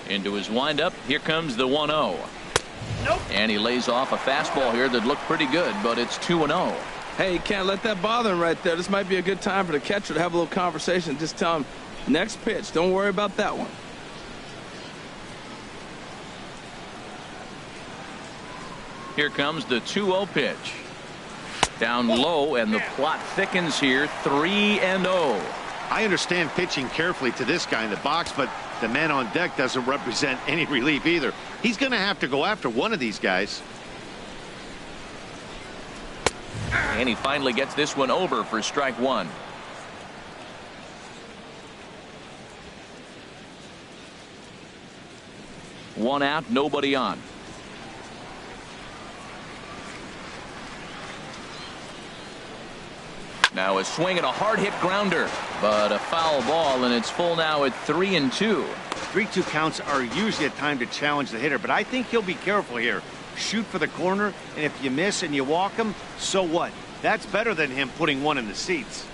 Into his windup. Here comes the 1-0. Nope. And he lays off a fastball here that looked pretty good, but it's 2-0. Hey, you can't let that bother him right there. This might be a good time for the catcher to have a little conversation. Just tell him, next pitch. Don't worry about that one. Here comes the 2-0 pitch. Down low, and the plot thickens here. 3-0. I understand pitching carefully to this guy in the box, but the man on deck doesn't represent any relief either. He's going to have to go after one of these guys. And he finally gets this one over for strike one. One out, nobody on. Now a swing and a hard hit grounder, but a foul ball, and it's full now at 3-2. 3-2 counts are usually a time to challenge the hitter, but I think he'll be careful here. Shoot for the corner, and if you miss and you walk him, so what? That's better than him putting one in the seats.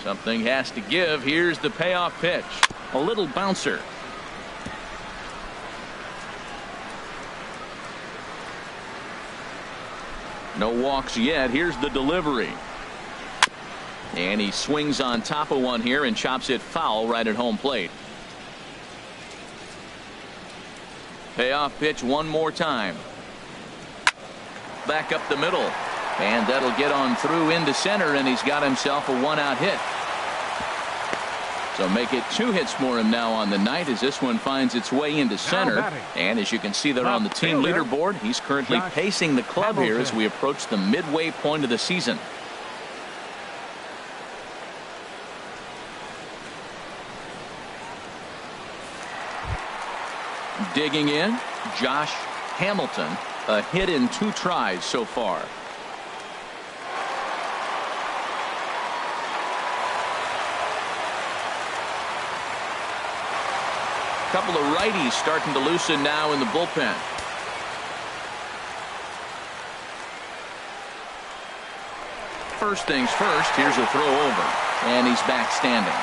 Something has to give. Here's the payoff pitch. A little bouncer. No walks yet. Here's the delivery. And he swings on top of one here and chops it foul right at home plate. Payoff pitch one more time. Back up the middle. And that'll get on through into center, and he's got himself a one-out hit. So make it 2 hits for him now on the night as this one finds its way into center. And as you can see there on the team leaderboard, he's currently pacing the club here as we approach the midway point of the season. Digging in, Josh Hamilton, a hit in 2 tries so far. Couple of righties starting to loosen now in the bullpen. First things first, here's a throw over, and he's back standing.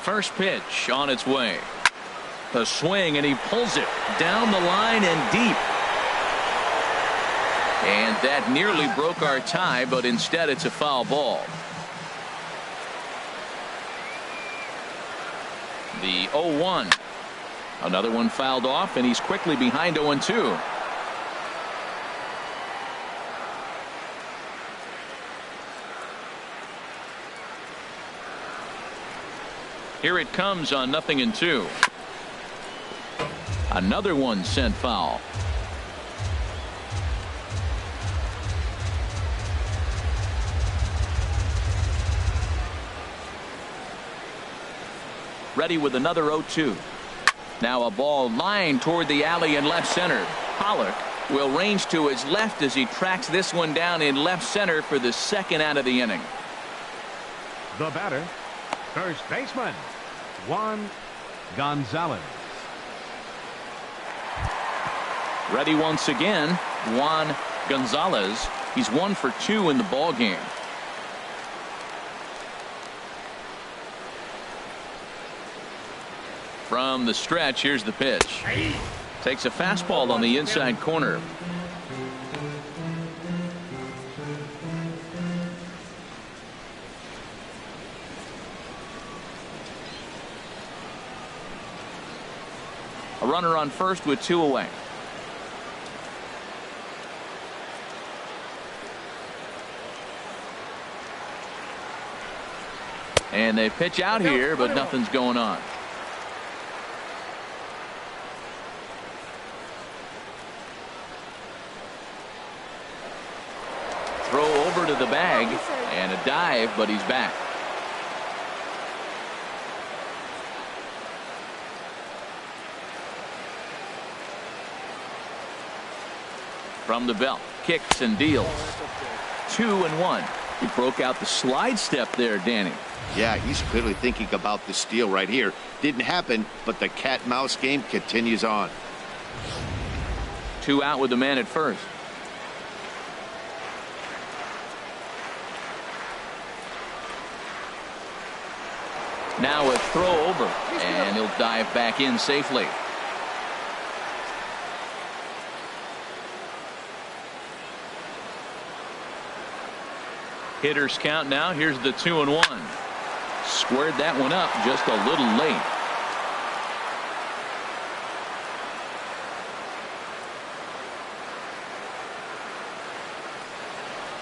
First pitch on its way. A swing, and he pulls it down the line and deep. And that nearly broke our tie, but instead it's a foul ball. The 0-1. Another one fouled off, and he's quickly behind 0-2. Here it comes on 0-2. Another one sent foul. Ready with another 0-2. Now a ball lined toward the alley in left center. Pollock will range to his left as he tracks this one down in left center for the second out of the inning. The batter, first baseman, Juan Gonzalez. Ready once again, Juan Gonzalez. He's 1 for 2 in the ball game. From the stretch, here's the pitch. Takes a fastball on the inside corner. A runner on first with 2 away. And they pitch out here, but nothing's going on. Throw over to the bag and a dive, but he's back. From the belt, kicks and deals. 2-1. He broke out the slide step there, Danny. Yeah, he's clearly thinking about the steal right here. Didn't happen, but the cat-mouse game continues on. 2 out with the man at first. Now a throw over, and he'll dive back in safely. Hitters count now. Here's the 2-1. Squared that one up just a little late.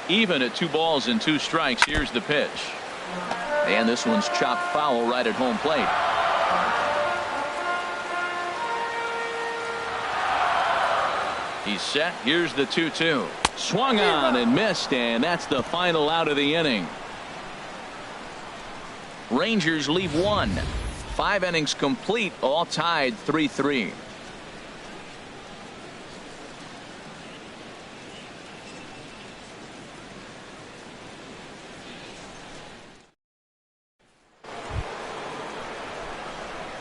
Even at 2 balls and 2 strikes. Here's the pitch. And this one's chopped foul right at home plate. He's set. Here's the 2-2. Swung on and missed, and that's the final out of the inning. Rangers leave 1. 5 innings complete, all tied 3-3.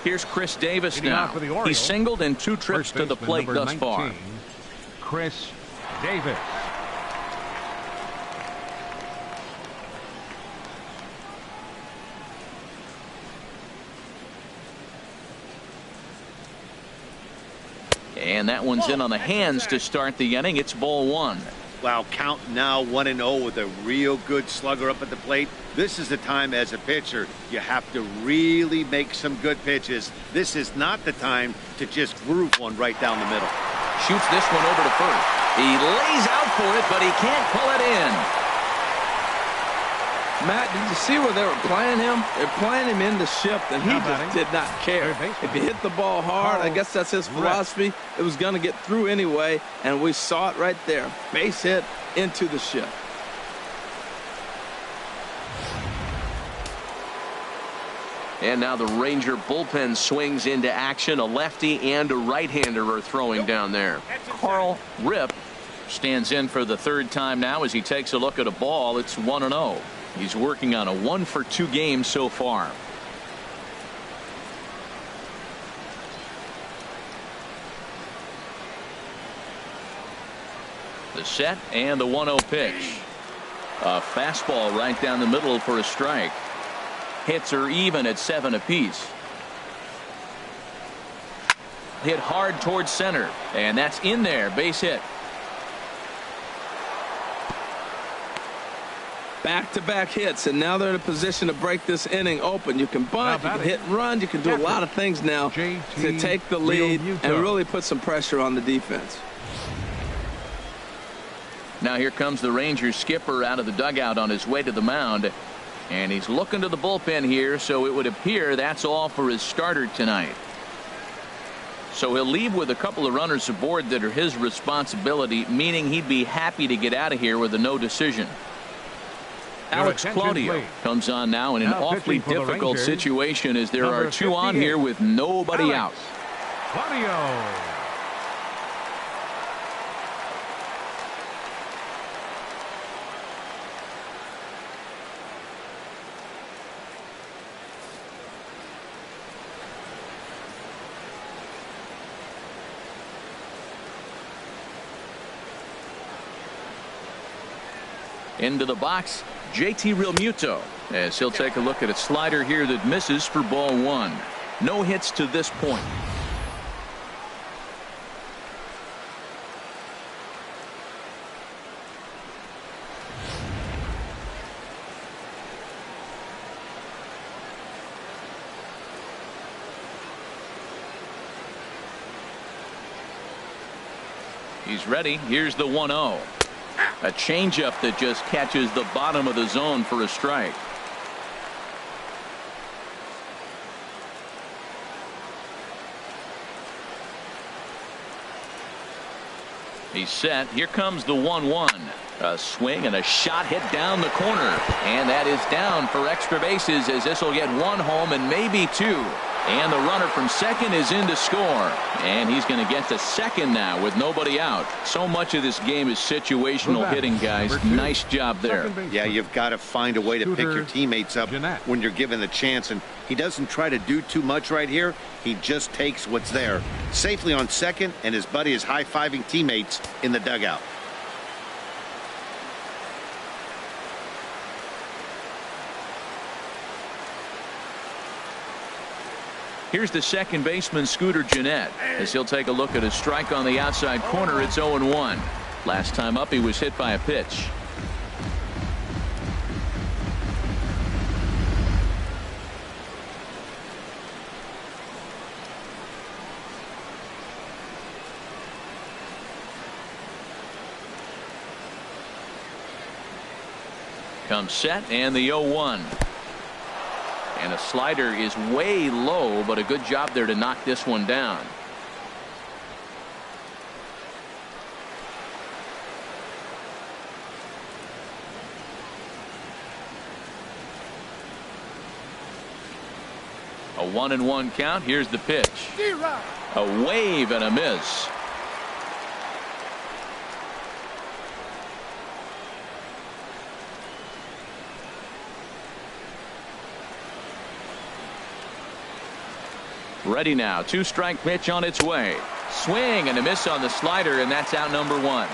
Here's Chris Davis now. He singled in 2 trips to the plate thus far. Chris Davis. And that one's in on the hands to start the inning. It's ball 1. Wow, count now 1-0 with a real good slugger up at the plate. This is the time as a pitcher you have to really make some good pitches. This is not the time to just groove one right down the middle. Shoots this one over to first. He lays out for it, but he can't pull it in. Matt, did you see where they were playing him? They're playing him in the shift, and he just did not care. If he hit the ball hard, I guess that's his philosophy. It was going to get through anyway, and we saw it right there. Base hit into the shift. And now the Ranger bullpen swings into action. A lefty and a right-hander are throwing down there. Carl Rip stands in for the 3rd time now as he takes a look at a ball. It's 1-0. He's working on a 1-for-2 game so far. The set and the 1-0 pitch. A fastball right down the middle for a strike. Hits are even at 7 apiece. Hit hard towards center, and that's in there. Base hit. Back-to-back hits, and now they're in a position to break this inning open. You can bunt, you can hit and run, you can do a lot of things now to take the lead and really put some pressure on the defense. Now here comes the Rangers skipper out of the dugout on his way to the mound, and he's looking to the bullpen here, so it would appear that's all for his starter tonight. So he'll leave with a couple of runners aboard that are his responsibility, meaning he'd be happy to get out of here with a no decision. Alex Claudio comes on now in an awfully difficult situation as there are 2 on here with nobody out. Claudio. Into the box, JT Realmuto, as he'll take a look at a slider here that misses for ball 1. No hits to this point. He's ready. Here's the 1-0. A changeup that just catches the bottom of the zone for a strike. He's set. Here comes the 1-1. A swing and a shot hit down the corner. And that is down for extra bases as this will get 1 home and maybe 2. And the runner from second is in to score. And he's going to get to second now with nobody out. So much of this game is situational hitting, guys. Nice job there. Yeah, you've got to find a way to pick your teammates up when you're given the chance. And he doesn't try to do too much right here. He just takes what's there. Safely on second, and his buddy is high-fiving teammates in the dugout. Here's the second baseman, Scooter Gennett, as he'll take a look at a strike on the outside corner. It's 0-1. Last time up, he was hit by a pitch. Comes set and the 0-1. And a slider is way low, but a good job there to knock this one down. A 1-1 count. Here's the pitch. A wave and a miss. Ready now. 2-strike pitch on its way. Swing and a miss on the slider, and that's out number 1.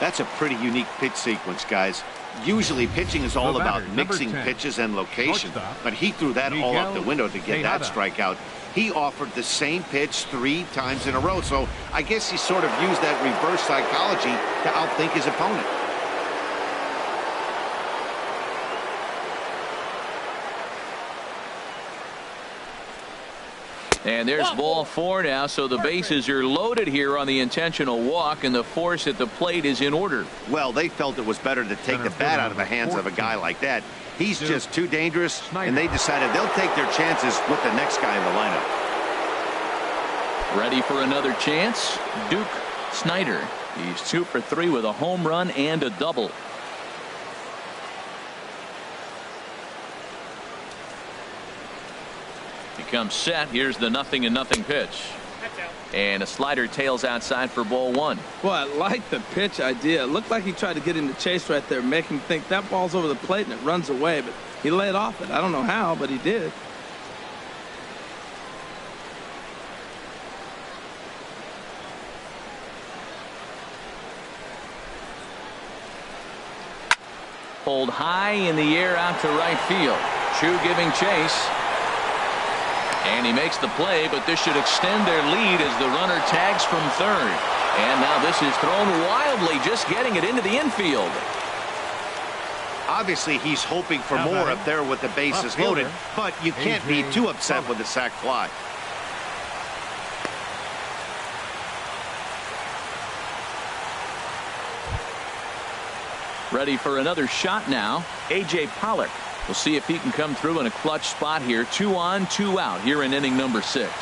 That's a pretty unique pitch sequence, guys. Usually pitching is all about mixing pitches and location, but he threw that all out the window to get that strikeout. He offered the same pitch 3 times in a row, so I guess he sort of used that reverse psychology to outthink his opponent. And there's ball 4 now, so the bases are loaded here on the intentional walk, and the force at the plate is in order. Well, they felt it was better to take the bat out of the hands of a guy like that. He's just too dangerous, and they decided they'll take their chances with the next guy in the lineup. Ready for another chance? Duke Snider. He's 2 for 3 with a home run and a double. Comes set. Here's the 0-0 pitch. And a slider tails outside for ball 1. Well, I like the pitch idea. It looked like he tried to get him to chase right there, make him think that ball's over the plate and it runs away, but he laid off it. I don't know how, but he did. Pulled high in the air out to right field. Chu giving chase. And he makes the play, but this should extend their lead as the runner tags from third. And now this is thrown wildly, just getting it into the infield. Obviously, he's hoping for more up there with the bases loaded, but you can't be too upset with the sac fly. Ready for another shot now. A.J. Pollock. We'll see if he can come through in a clutch spot here. 2 on, 2 out here in inning number 6.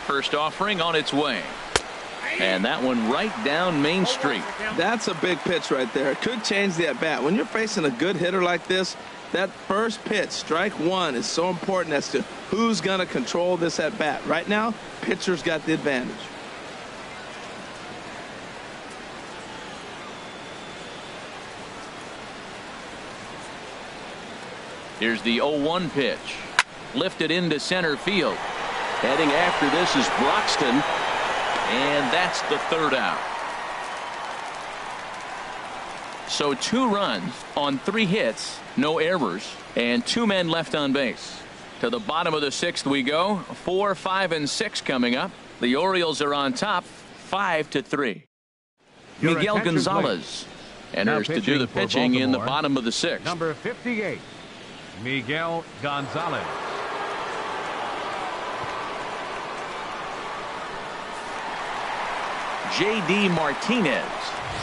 First offering on its way. And that one right down Main Street. That's a big pitch right there. It could change the at bat. When you're facing a good hitter like this, that first pitch, strike 1, is so important as to who's going to control this at bat. Right now, pitcher's got the advantage. Here's the 0-1 pitch. Lifted into center field. Heading after this is Broxton. And that's the 3rd out. So 2 runs on 3 hits, no errors, and 2 men left on base. To the bottom of the 6th we go. 4, 5, and 6 coming up. The Orioles are on top, 5-3. Miguel Gonzalez enters to do the pitching in the bottom of the 6th. Number 58, Miguel Gonzalez. J.D. Martinez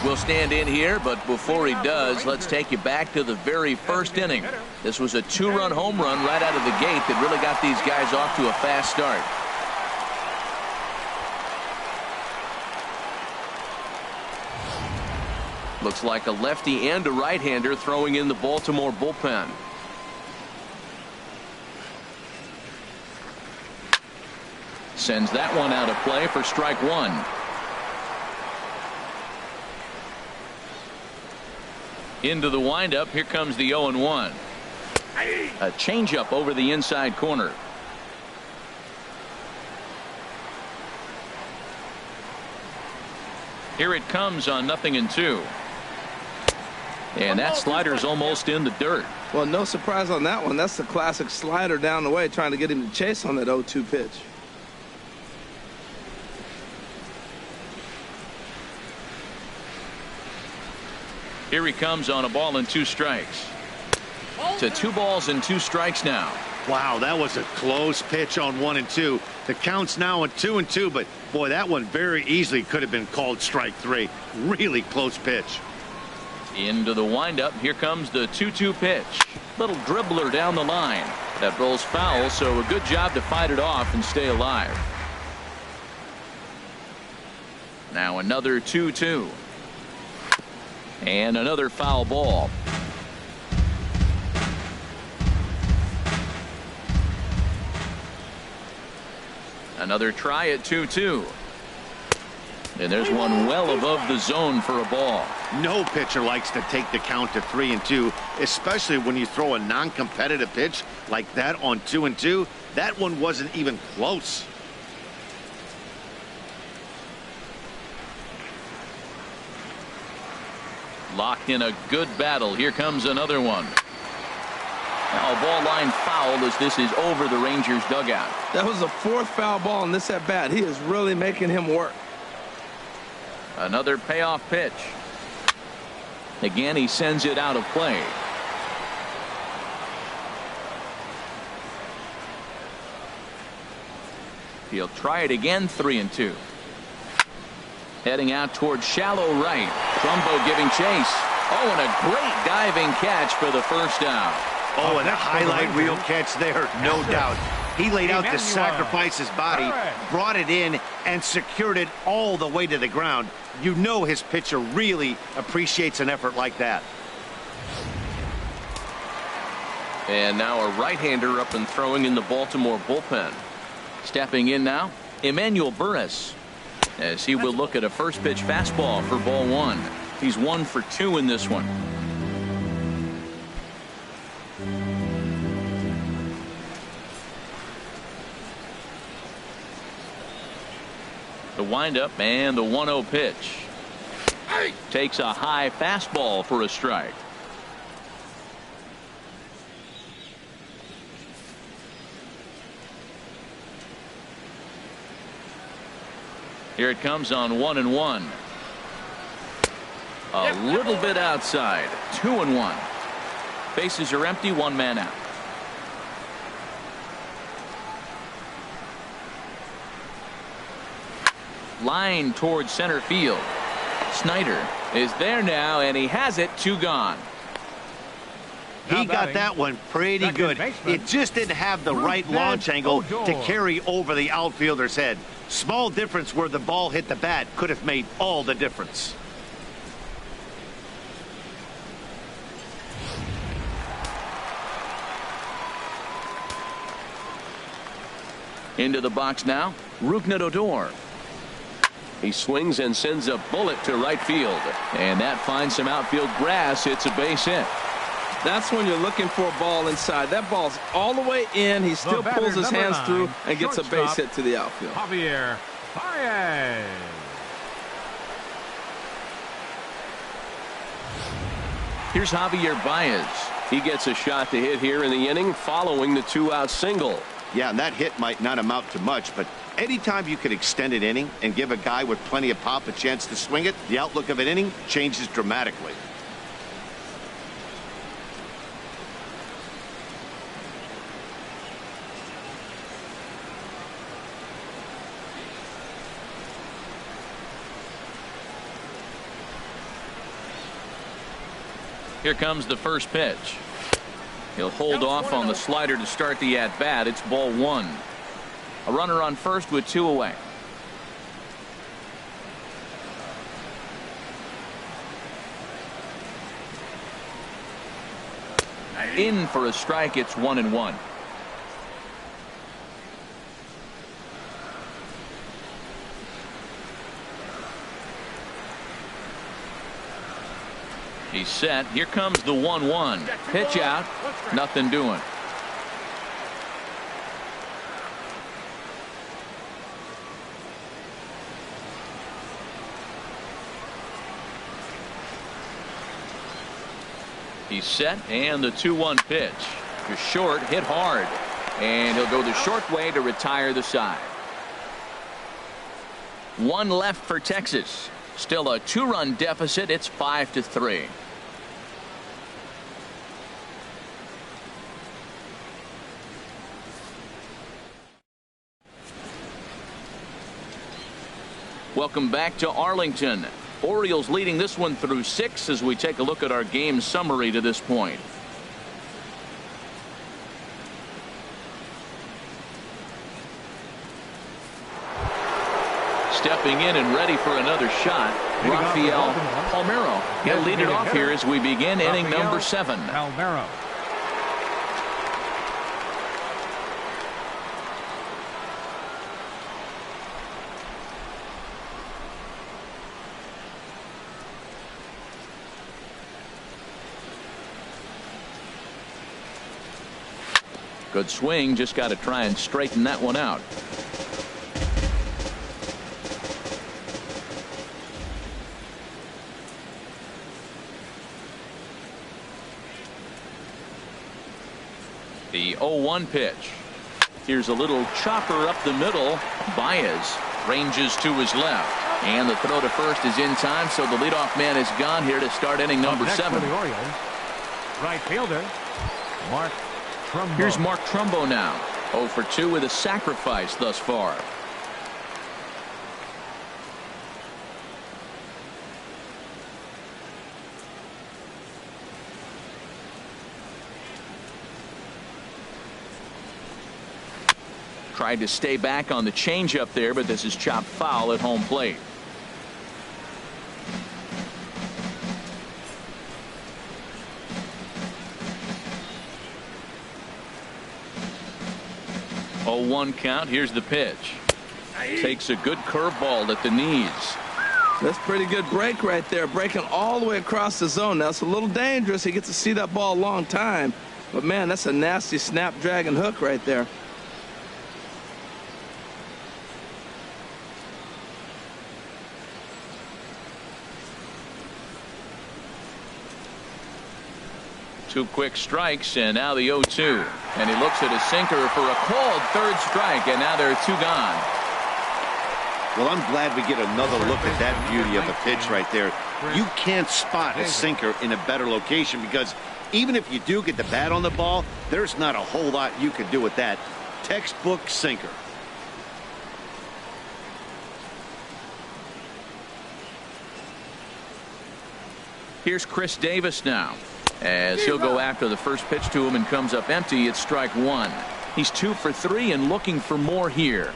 will stand in here, but before he does, let's take you back to the very first inning. This was a 2-run home run right out of the gate that really got these guys off to a fast start. Looks like a lefty and a right-hander throwing in the Baltimore bullpen. Sends that one out of play for strike 1. Into the windup. Here comes the 0-1. A changeup over the inside corner. Here it comes on 0-2. And that slider's almost in the dirt. Well, no surprise on that one. That's the classic slider down the way, trying to get him to chase on that 0-2 pitch. Here he comes on a ball and 2 strikes. To 2 balls and 2 strikes now. Wow, that was a close pitch on 1-2. The count's now on 2-2, but boy, that one very easily could have been called strike 3. Really close pitch. Into the windup. Here comes the 2-2 pitch. Little dribbler down the line. That rolls foul, so a good job to fight it off and stay alive. Now another 2-2. And another foul ball. Another try at 2-2. And there's one well above the zone for a ball. No pitcher likes to take the count to 3-2, especially when you throw a non-competitive pitch like that on 2-2. That one wasn't even close. Locked in a good battle. Here comes another one. Now a ball line foul as this is over the Rangers dugout. That was the 4th foul ball in this at bat. He is really making him work. Another payoff pitch. Again, he sends it out of play. He'll try it again. 3-2. Heading out towards shallow right. Trumbo giving chase. Oh, and a great diving catch for the first down. Oh, and a highlight reel catch there, no doubt. He laid out to sacrifice his body, brought it in, and secured it all the way to the ground. You know his pitcher really appreciates an effort like that. And now a right-hander up and throwing in the Baltimore bullpen. Stepping in now, Emmanuel Burris, as he will look at a first pitch fastball for ball 1. He's 1 for 2 in this one. The windup and the 1-0 pitch. Takes a high fastball for a strike. Here it comes on 1-1. A little bit outside. 2-1. Bases are empty. 1 man out. Line towards center field. Snider is there now, and he has it. 2 gone. He got that one pretty good. It just didn't have the right launch angle to carry over the outfielder's head. Small difference where the ball hit the bat could have made all the difference. Into the box now, Rougned Odor. He swings and sends a bullet to right field, and that finds some outfield grass. It's a base hit. That's when you're looking for a ball inside. That ball's all the way in. He still pulls his hands through and gets a base hit to the outfield. Javier Baez. Here's Javier Baez. He gets a shot to hit here in the inning following the 2-out single. Yeah, and that hit might not amount to much, but anytime you can extend an inning and give a guy with plenty of pop a chance to swing it, the outlook of an inning changes dramatically. Here comes the first pitch. He'll hold off on the slider to start the at-bat. It's ball 1. A runner on first with 2 away. In for a strike. It's 1-1. He's set. Here comes the 1-1. Pitch out. Nothing doing. He's set, and the 2-1 pitch. Just short, hit hard. And he'll go the short way to retire the side. 1 left for Texas. Still a 2-run deficit. It's 5-3. Welcome back to Arlington. Orioles leading this one through 6 as we take a look at our game summary to this point. Stepping in and ready for another shot, Rafael Palmeiro. He'll lead it off here as we begin inning number 7. Palmeiro. Good swing, just got to try and straighten that one out. The 0-1 pitch. Here's a little chopper up the middle. Baez ranges to his left. And the throw to first is in time, so the leadoff man is gone here to start inning number 7. For the Orioles, right fielder, Mark Trumbo. Here's Mark Trumbo now. 0 for 2 with a sacrifice thus far. Tried to stay back on the changeup there, but this is chopped foul at home plate. Oh, 1 count. Here's the pitch. Takes a good curveball at the knees. That's pretty good break right there, breaking all the way across the zone. Now it's a little dangerous. He gets to see that ball a long time, but man, that's a nasty snapdragon hook right there. Two quick strikes, and now the 0-2. And he looks at his sinker for a called third strike, and now there are 2 gone. Well, I'm glad we get another look at that beauty of a pitch right there. You can't spot a sinker in a better location because even if you do get the bat on the ball, there's not a whole lot you can do with that. Textbook sinker. Here's Chris Davis now, as he'll go after the first pitch to him and comes up empty. It's strike 1. He's 2 for 3 and looking for more here.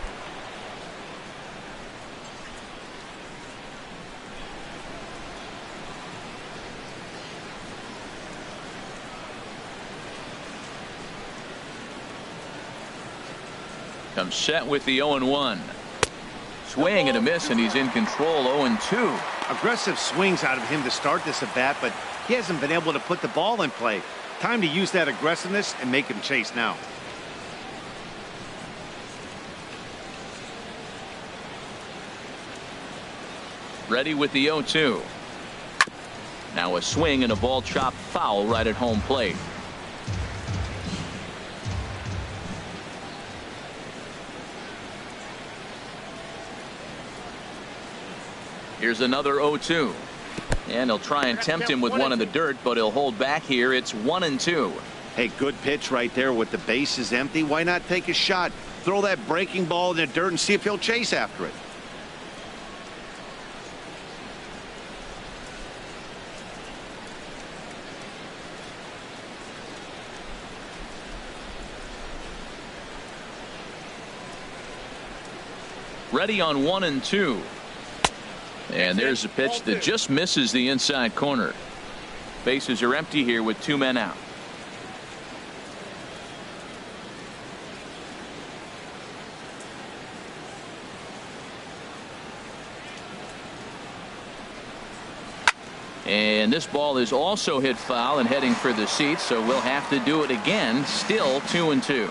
Comes set with the 0-1. Swing and a miss, and he's in control. 0-2. Aggressive swings out of him to start this at bat, but he hasn't been able to put the ball in play. Time to use that aggressiveness and make him chase now. Ready with the 0-2. Now a swing and a ball chopped foul right at home plate. Here's another 0-2. And he'll try and tempt him with one in the dirt, but he'll hold back here. It's 1-2. Hey, good pitch right there with the bases empty. Why not take a shot? Throw that breaking ball in the dirt and see if he'll chase after it. Ready on 1-2. And there's a pitch that just misses the inside corner. Bases are empty here with 2 men out. And this ball is also hit foul and heading for the seats, so we'll have to do it again. Still 2-2.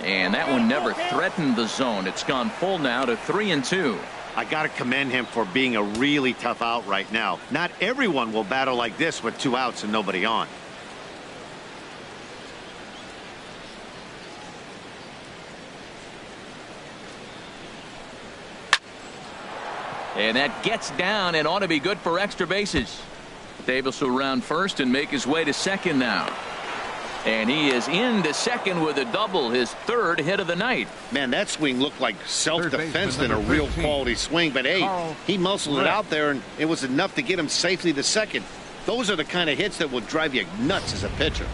And that one never threatened the zone. It's gone full now to 3-2. I got to commend him for being a really tough out right now. Not everyone will battle like this with 2 outs and nobody on. And that gets down and ought to be good for extra bases. Davis will round first and make his way to second now. And he is into second with a double, his third hit of the night. Man, that swing looked like self-defense than a real quality swing. But, hey, he muscled it out there, and it was enough to get him safely to second. Those are the kind of hits that will drive you nuts as a pitcher.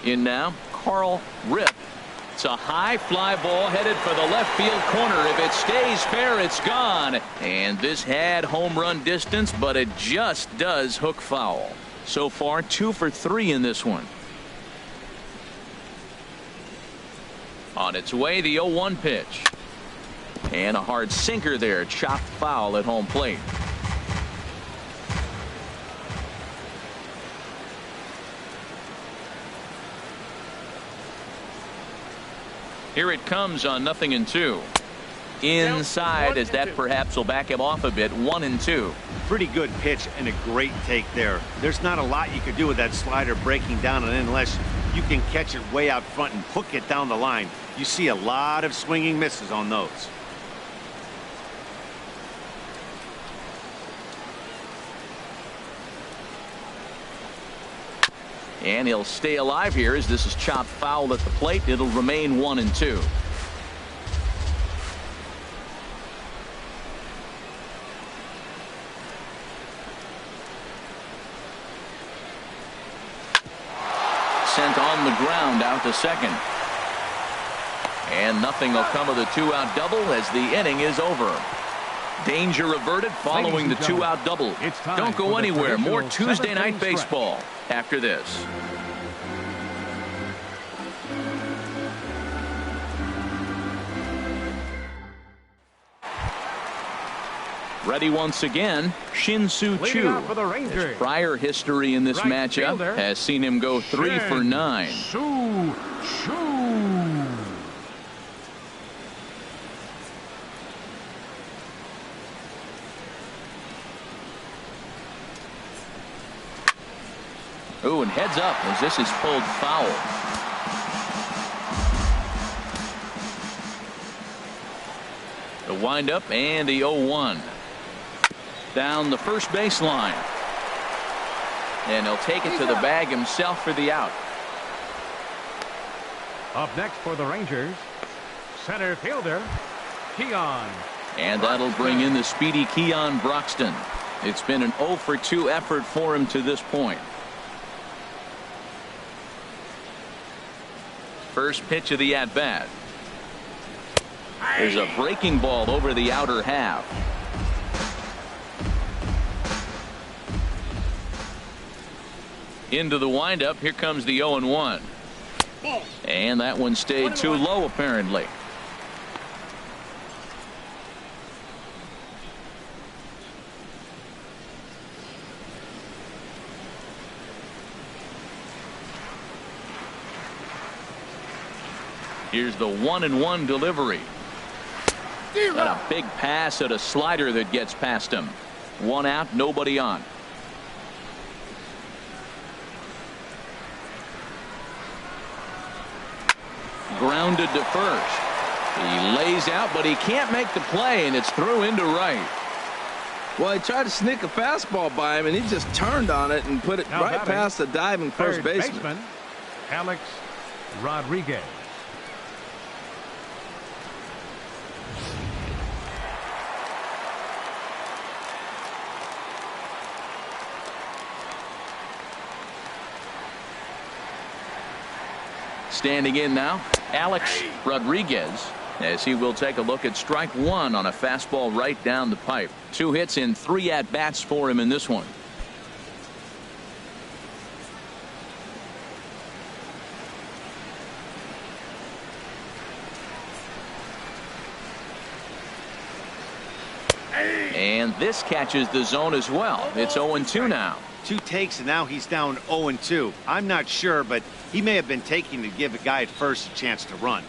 In now, Rip. It's a high fly ball headed for the left field corner. If it stays fair, it's gone. And this had home run distance, but it just does hook foul. So far, 2 for 3 in this one. On its way, the 0-1 pitch. And a hard sinker there, chopped foul at home plate. Here it comes on 0-2. Inside, as that perhaps will back him off a bit. 1-2. Pretty good pitch and a great take there. There's not a lot you could do with that slider breaking down, and unless you can catch it way out front and hook it down the line, you see a lot of swinging misses on those. And he'll stay alive here as this is chopped foul at the plate. It'll remain 1-2. Sent on the ground out to second. And nothing will come of the 2-out double as the inning is over. Danger averted following the 2-out double. Don't go anywhere. More Tuesday night baseball after this. Ready once again, Shin-Soo Choo. His prior history in this matchup has seen him go 3 for 9. Ooh, and heads up as this is pulled foul. The windup and the 0-1. Down the first baseline. And he'll take it to the bag himself for the out. Up next for the Rangers, center fielder, Keon. And that'll bring in the speedy Keon Broxton. It's been an 0 for 2 effort for him to this point. First pitch of the at-bat. There's a breaking ball over the outer half. Into the windup. Here comes the 0-1. And that one stayed too low, apparently. Here's the 1-1 delivery. And a big pass at a slider that gets past him. 1 out, nobody on. Grounded to first. He lays out, but he can't make the play, and it's through into right. Well, he tried to sneak a fastball by him, and he just turned on it and put it right past the diving first baseman. Alex Rodriguez. Standing in now, Alex Rodriguez, as he will take a look at strike 1 on a fastball right down the pipe. 2 hits in 3 at-bats for him in this one. And this catches the zone as well. It's 0-2 now. 2 takes, and now he's down 0-2. I'm not sure, but he may have been taking to give a guy at first a chance to run.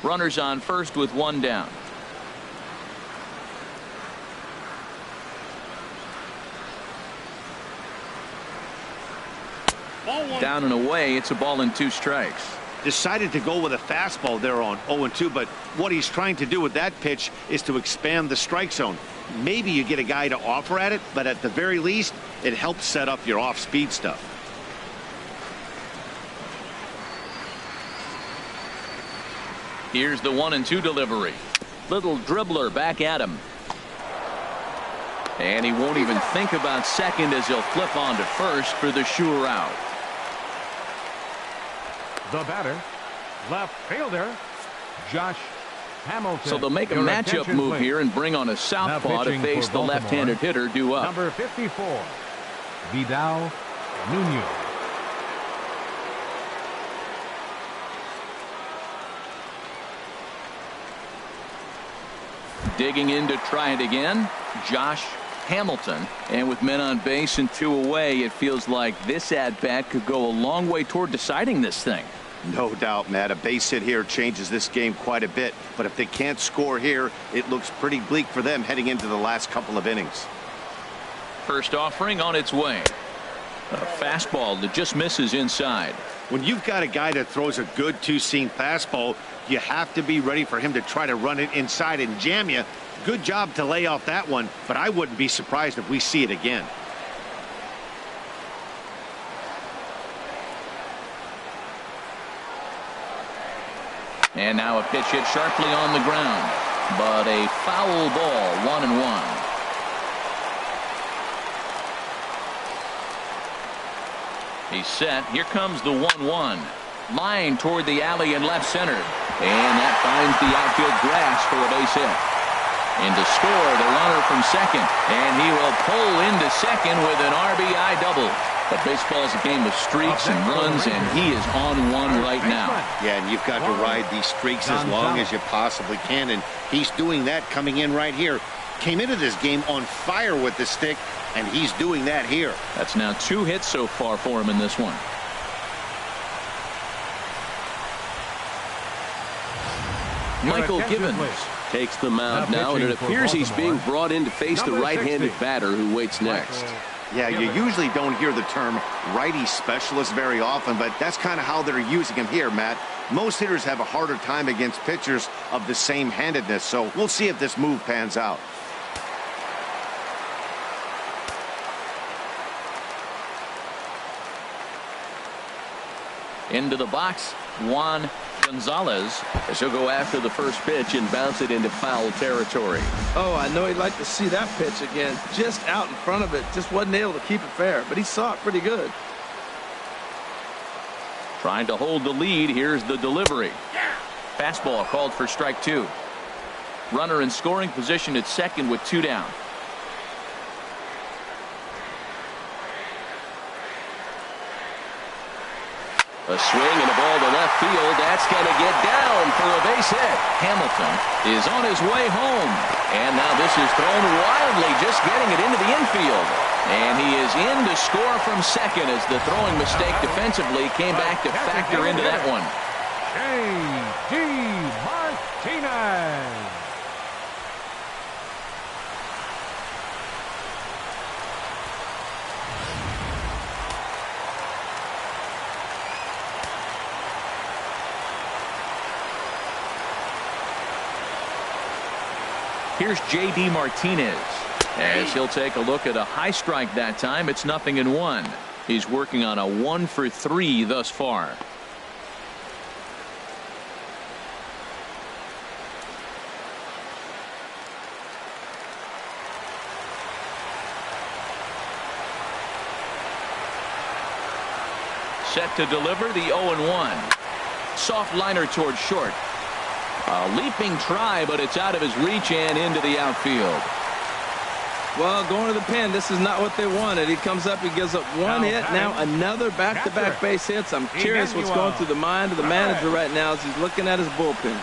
Runners on first with 1 down. Ball one. Down and away, it's a ball and 2 strikes. Decided to go with a fastball there on 0-2, but what he's trying to do with that pitch is to expand the strike zone. Maybe you get a guy to offer at it, but at the very least, it helps set up your off-speed stuff. Here's the 1-2 delivery. Little dribbler back at him. And he won't even think about second as he'll flip on to first for the sure out. The batter, left fielder, Josh Hamilton. So they'll make a Your matchup attention, move please. here and bring on a southpaw to pitching face for the Baltimore, left-handed hitter due up. Number 54, Vidal Nuñez. Digging in to try it again, Josh Hamilton. And with men on base and 2 away, it feels like this at-bat could go a long way toward deciding this thing. No doubt, Matt. A base hit here changes this game quite a bit. But if they can't score here, it looks pretty bleak for them heading into the last couple of innings. First offering on its way. A fastball that just misses inside. When you've got a guy that throws a good two-seam fastball, you have to be ready for him to try to run it inside and jam you. Good job to lay off that one, but I wouldn't be surprised if we see it again. And now a pitch hit sharply on the ground, but a foul ball, 1-1. He's set. Here comes the 1-1. Line toward the alley in left center. And that finds the outfield grass for a base hit. And to score, the runner from second. And he will pull into second with an RBI double. But baseball is a game of streaks and runs, and he is on one right now. Yeah, and you've got to ride these streaks as long as you possibly can, and he's doing that coming in right here. Came into this game on fire with the stick, and he's doing that here. That's now 2 hits so far for him in this one. Michael Gibbons takes the mound now, and it appears he's being brought in to face the right-handed batter who waits next. Yeah, you usually don't hear the term righty specialist very often, but that's kind of how they're using him here, Matt. Most hitters have a harder time against pitchers of the same handedness, so we'll see if this move pans out. Into the box, Juan Gonzalez, as he'll go after the first pitch and bounce it into foul territory. Oh, I know he'd like to see that pitch again. Just out in front of it. Just wasn't able to keep it fair, but he saw it pretty good. Trying to hold the lead. Here's the delivery. Fastball called for strike 2. Runner in scoring position at second with 2 down. A swing and a ball to left field. That's going to get down for a base hit. Hamilton is on his way home. And now this is thrown wildly, just getting it into the infield. And he is in to score from second as the throwing mistake defensively came back to factor into that one. J.D. Martinez. Here's J.D. Martinez as he'll take a look at a high strike that time. It's 0-1. He's working on a 1-for-3 thus far. Set to deliver the 0-1. Soft liner towards short. A leaping try, but it's out of his reach and into the outfield. Well, going to the pen, this is not what they wanted. He comes up, he gives up one hit, now another back-to-back base hits. I'm curious what's going through the mind of the manager right now as he's looking at his bullpen.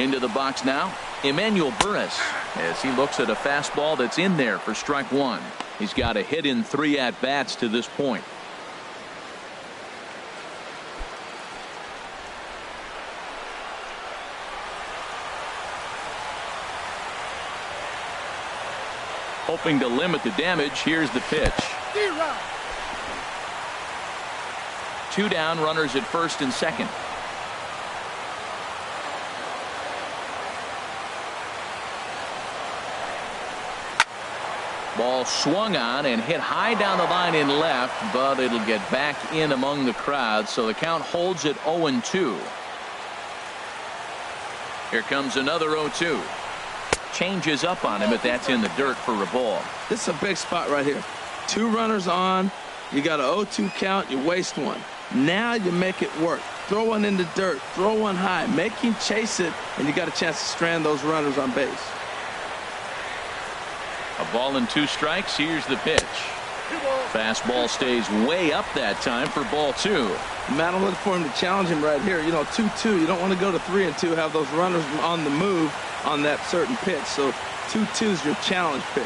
Into the box now, Emmanuel Burris, as he looks at a fastball that's in there for strike 1. He's got a hit in 3 at-bats to this point. Hoping to limit the damage. Here's the pitch. 2 down, runners at first and second. Ball swung on and hit high down the line in left, but it'll get back in among the crowd, so the count holds at 0-2. Here comes another 0-2. Changes up on him, but that's in the dirt for a ball. This is a big spot right here. 2 runners on. You got an 0-2 count. You waste one. Now you make it work. Throw one in the dirt. Throw one high. Make him chase it, and you got a chance to strand those runners on base. A ball and 2 strikes. Here's the pitch. Fastball stays way up that time for ball 2. Matt, I'm looking for him to challenge him right here. You know, 2-2. You don't want to go to 3-2, have those runners on the move on that certain pitch. So 2-2 is your challenge pitch.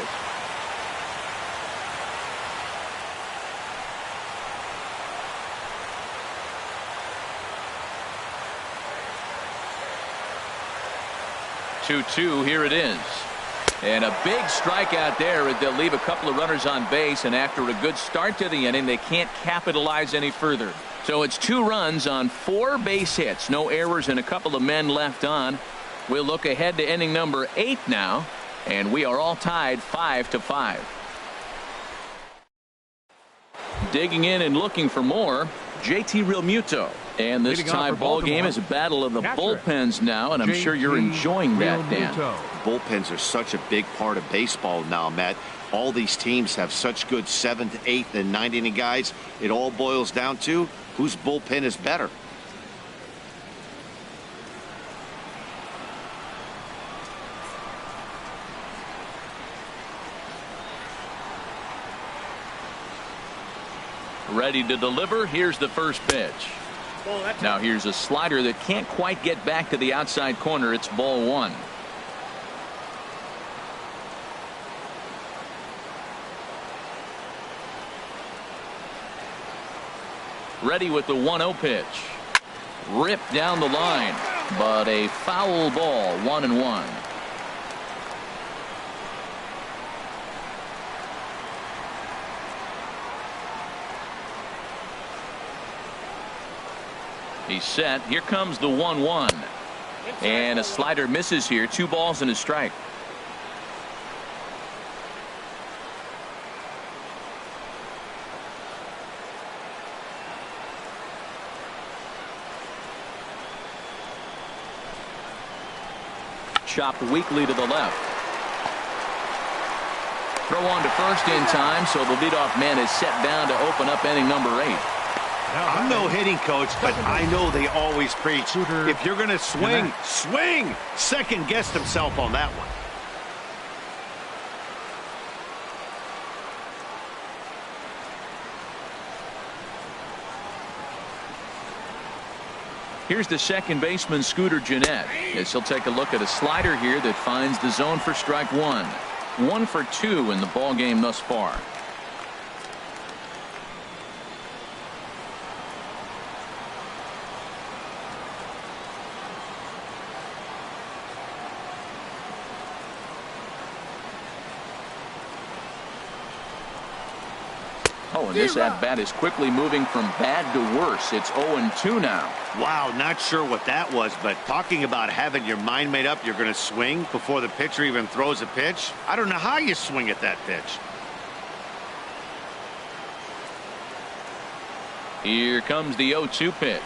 Here it is. And a big strikeout there. They'll leave a couple of runners on base, and after a good start to the inning, they can't capitalize any further. So it's 2 runs on 4 base hits. No errors and a couple of men left on. We'll look ahead to inning number 8 now, and we are all tied 5-5. Digging in and looking for more, JT Realmuto. And this tie ball game is a battle of the bullpens now, and I'm sure you're enjoying that, Dan. Bullpens are such a big part of baseball now, Matt. All these teams have such good 7th, 8th, and 9th inning guys. It all boils down to whose bullpen is better. Ready to deliver. Here's the first pitch. Now here's a slider that can't quite get back to the outside corner. It's ball 1. Ready with the 1-0 pitch. Ripped down the line, but a foul ball. 1-1. He's set. Here comes the 1-1. And a slider misses here. 2 balls and a strike. Chopped weakly to the left. Throw on to first in time, so the leadoff man is set down to open up inning number 8. I'm no hitting coach, but I know they always preach, if you're going to swing, swing. Second guessed himself on that one. Here's the second baseman, Scooter Gennett, as he'll take a look at a slider here that finds the zone for strike 1. 1 for 2 in the ball game thus far. Oh, and this at-bat is quickly moving from bad to worse. It's 0-2 now. Wow, not sure what that was, but talking about having your mind made up, you're going to swing before the pitcher even throws a pitch. I don't know how you swing at that pitch. Here comes the 0-2 pitch.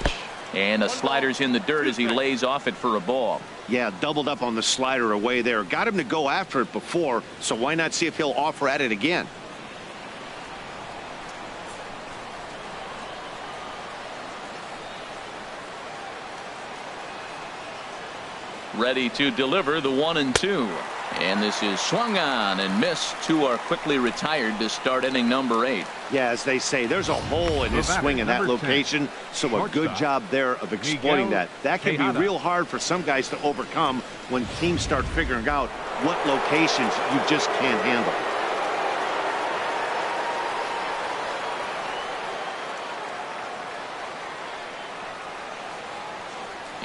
And the slider's in the dirt as he lays off it for a ball. Yeah, doubled up on the slider away there. Got him to go after it before, so why not see if he'll offer at it again? Ready to deliver the 1-2. And this is swung on and missed. 2 are quickly retired to start inning number 8. Yeah, as they say, there's a hole in his swing in that location, so a good job there of exploiting that. That can be real hard for some guys to overcome when teams start figuring out what locations you just can't handle.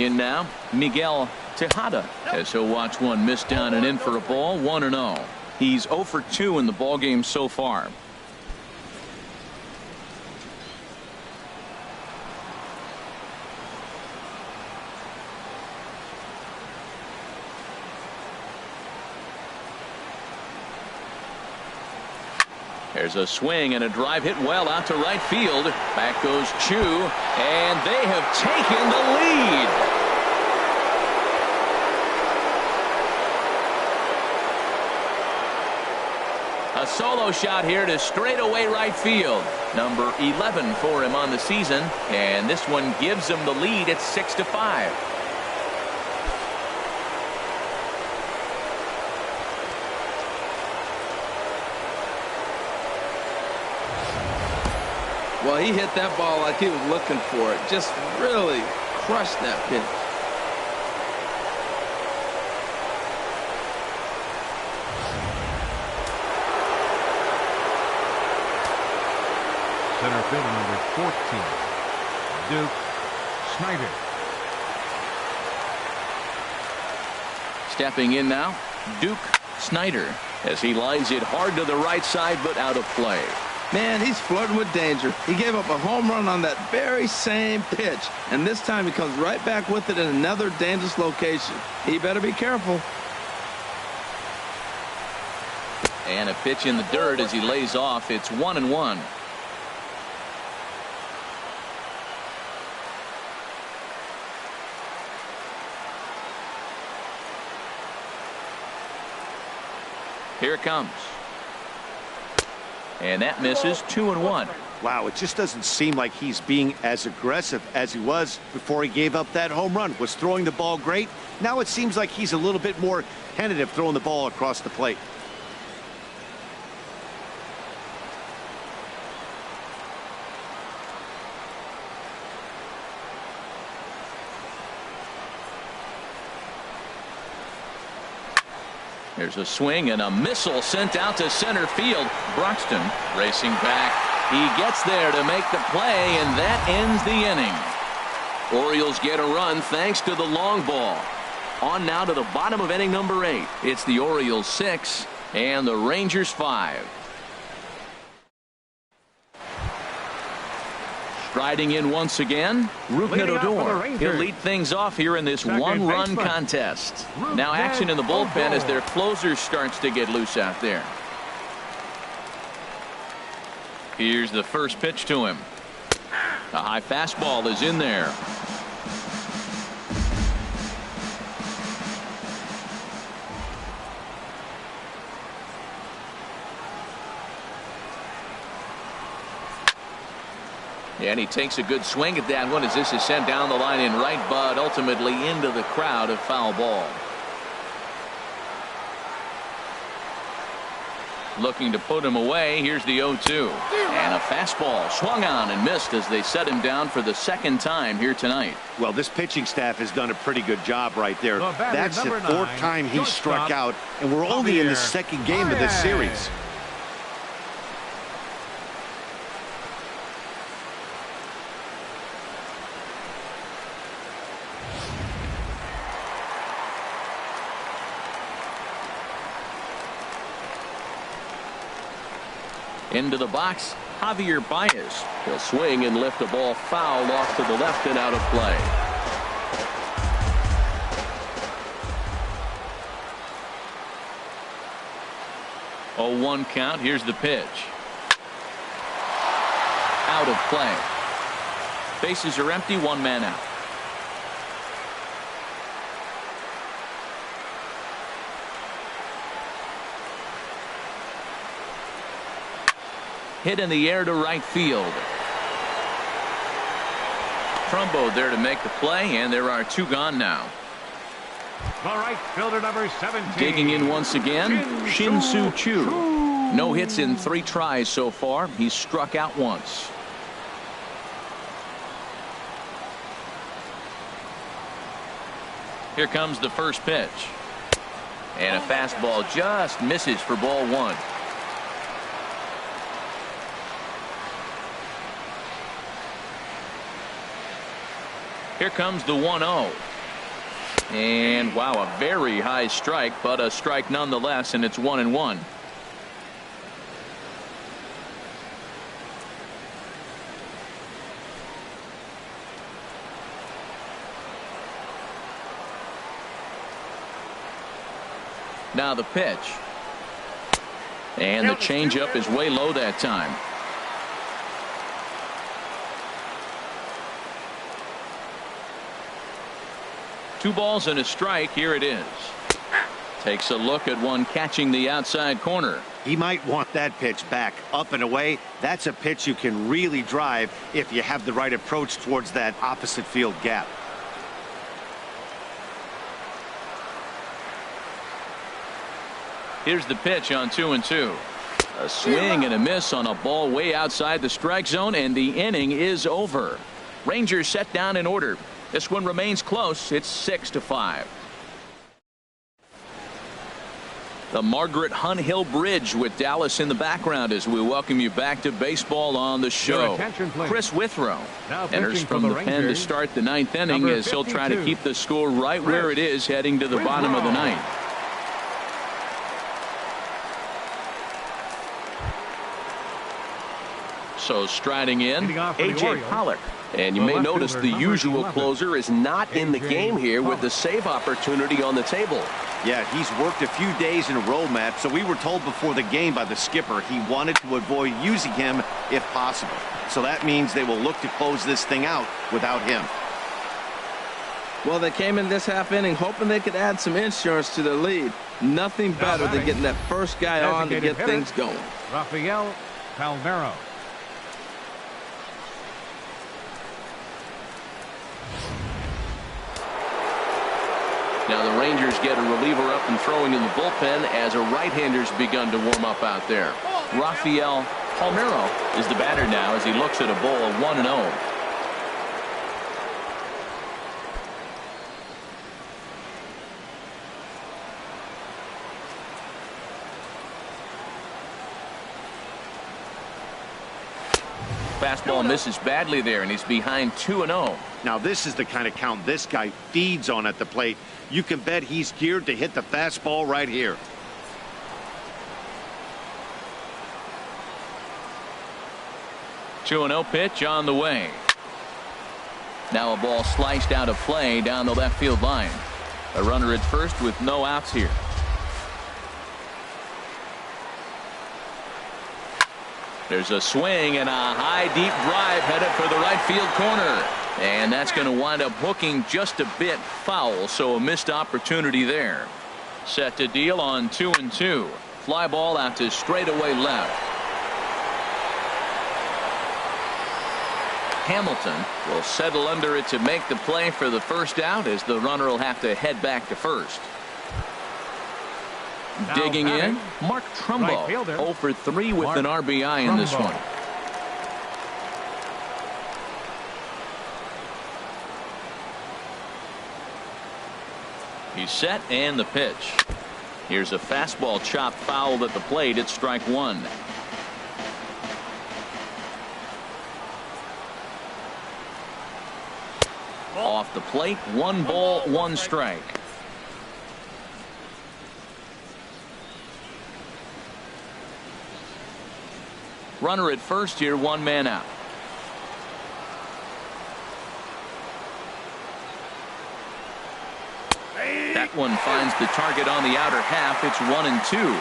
In now, Miguel Tejada, as he'll watch one miss down and in for a ball. 1-0. He's 0 for 2 in the ball game so far. There's a swing and a drive hit well out to right field. Back goes Chu, and they have taken the lead. A solo shot here to straightaway right field. Number 11 for him on the season, and this one gives him the lead at 6-5. Well, he hit that ball like he was looking for it. Just really crushed that pitch. Center fielder number 14, Duke Snider. Stepping in now, Duke Snider, as he lines it hard to the right side, but out of play. Man, he's flirting with danger. He gave up a home run on that very same pitch, and this time he comes right back with it in another dangerous location. He better be careful. And a pitch in the dirt as he lays off. It's 1-1. Here it comes. And that misses. 2-1. Wow, it just doesn't seem like he's being as aggressive as he was before he gave up that home run. Was throwing the ball great. Now it seems like he's a little bit more tentative throwing the ball across the plate. There's a swing and a missile sent out to center field. Broxton racing back. He gets there to make the play, and that ends the inning. Orioles get a run thanks to the long ball. On now to the bottom of inning number 8. It's the Orioles 6 and the Rangers 5. Striding in once again, Ripken Odor. He'll lead things off here in this one-run contest. Now action in the bullpen as their closer starts to get loose out there. Here's the first pitch to him. A high fastball is in there. And he takes a good swing at that one as this is sent down the line in right, but ultimately into the crowd, of foul ball. Looking to put him away. Here's the 0-2. And a fastball swung on and missed as they set him down for the second time here tonight. Well, this pitching staff has done a pretty good job right there. That's the 4th time he struck out, and we're only in the 2nd game of this series. Into the box, Javier Baez. He'll swing and lift a ball foul off to the left and out of play. Oh, 1 count. Here's the pitch. Out of play. Bases are empty. 1 man out. Hit in the air to right field. Trumbo there to make the play, and there are 2 gone now. All right, fielder number 17. Digging in once again, Shin-Soo Choo. No hits in 3 tries so far. He's struck out once. Here comes the first pitch. And a fastball just misses for ball 1. Here comes the 1-0. And wow, a very high strike, but a strike nonetheless, and it's 1-1. Now the pitch. And the changeup is way low that time. Two balls and a strike. Here it is. Takes a look at one catching the outside corner. He might want that pitch back, up and away. That's a pitch you can really drive if you have the right approach towards that opposite field gap. Here's the pitch on 2-2. A swing and a miss on a ball way outside the strike zone, and the inning is over. Rangers set down in order. This one remains close. It's 6-5. The Margaret Hunt Hill Bridge with Dallas in the background as we welcome you back to baseball on the show. Chris Withrow enters from the pen to start the ninth inning as he'll try to keep the score right where it is heading to the bottom of the ninth. So striding in, A.J. Pollock. And you may notice the usual closer is not in the game here with the save opportunity on the table. Yeah, he's worked a few days in a row, Matt, so we were told before the game by the skipper he wanted to avoid using him if possible. So that means they will look to close this thing out without him. Well, they came in this half inning hoping they could add some insurance to their lead. Nothing better than getting that first guy on to get things going. Rafael Palmeiro. Now the Rangers get a reliever up and throwing in the bullpen as a right-hander's begun to warm up out there. Rafael Palmeiro is the batter now as he looks at a ball of 1-0. Fastball misses badly there, and he's behind 2-0. Now this is the kind of count this guy feeds on at the plate. You can bet he's geared to hit the fastball right here. Two 2-0 pitch on the way. Now a ball sliced out of play down the left field line. A runner at first with no outs here. There's a swing and a high deep drive headed for the right field corner. And that's going to wind up hooking just a bit foul, so a missed opportunity there. Set to deal on 2-2. Fly ball out to straightaway left. Hamilton will settle under it to make the play for the first out as the runner will have to head back to first. Now digging batting, in, Mark Trumbo, right fielder, 0 for 3 with Mark an RBI in this Trumbo. one. He's set and the pitch. Here's a fastball chopped foul at the plate. It's strike one. Off the plate, 1 ball, 1 strike. Runner at first here, 1 man out. That one finds the target on the outer half. It's 1-2.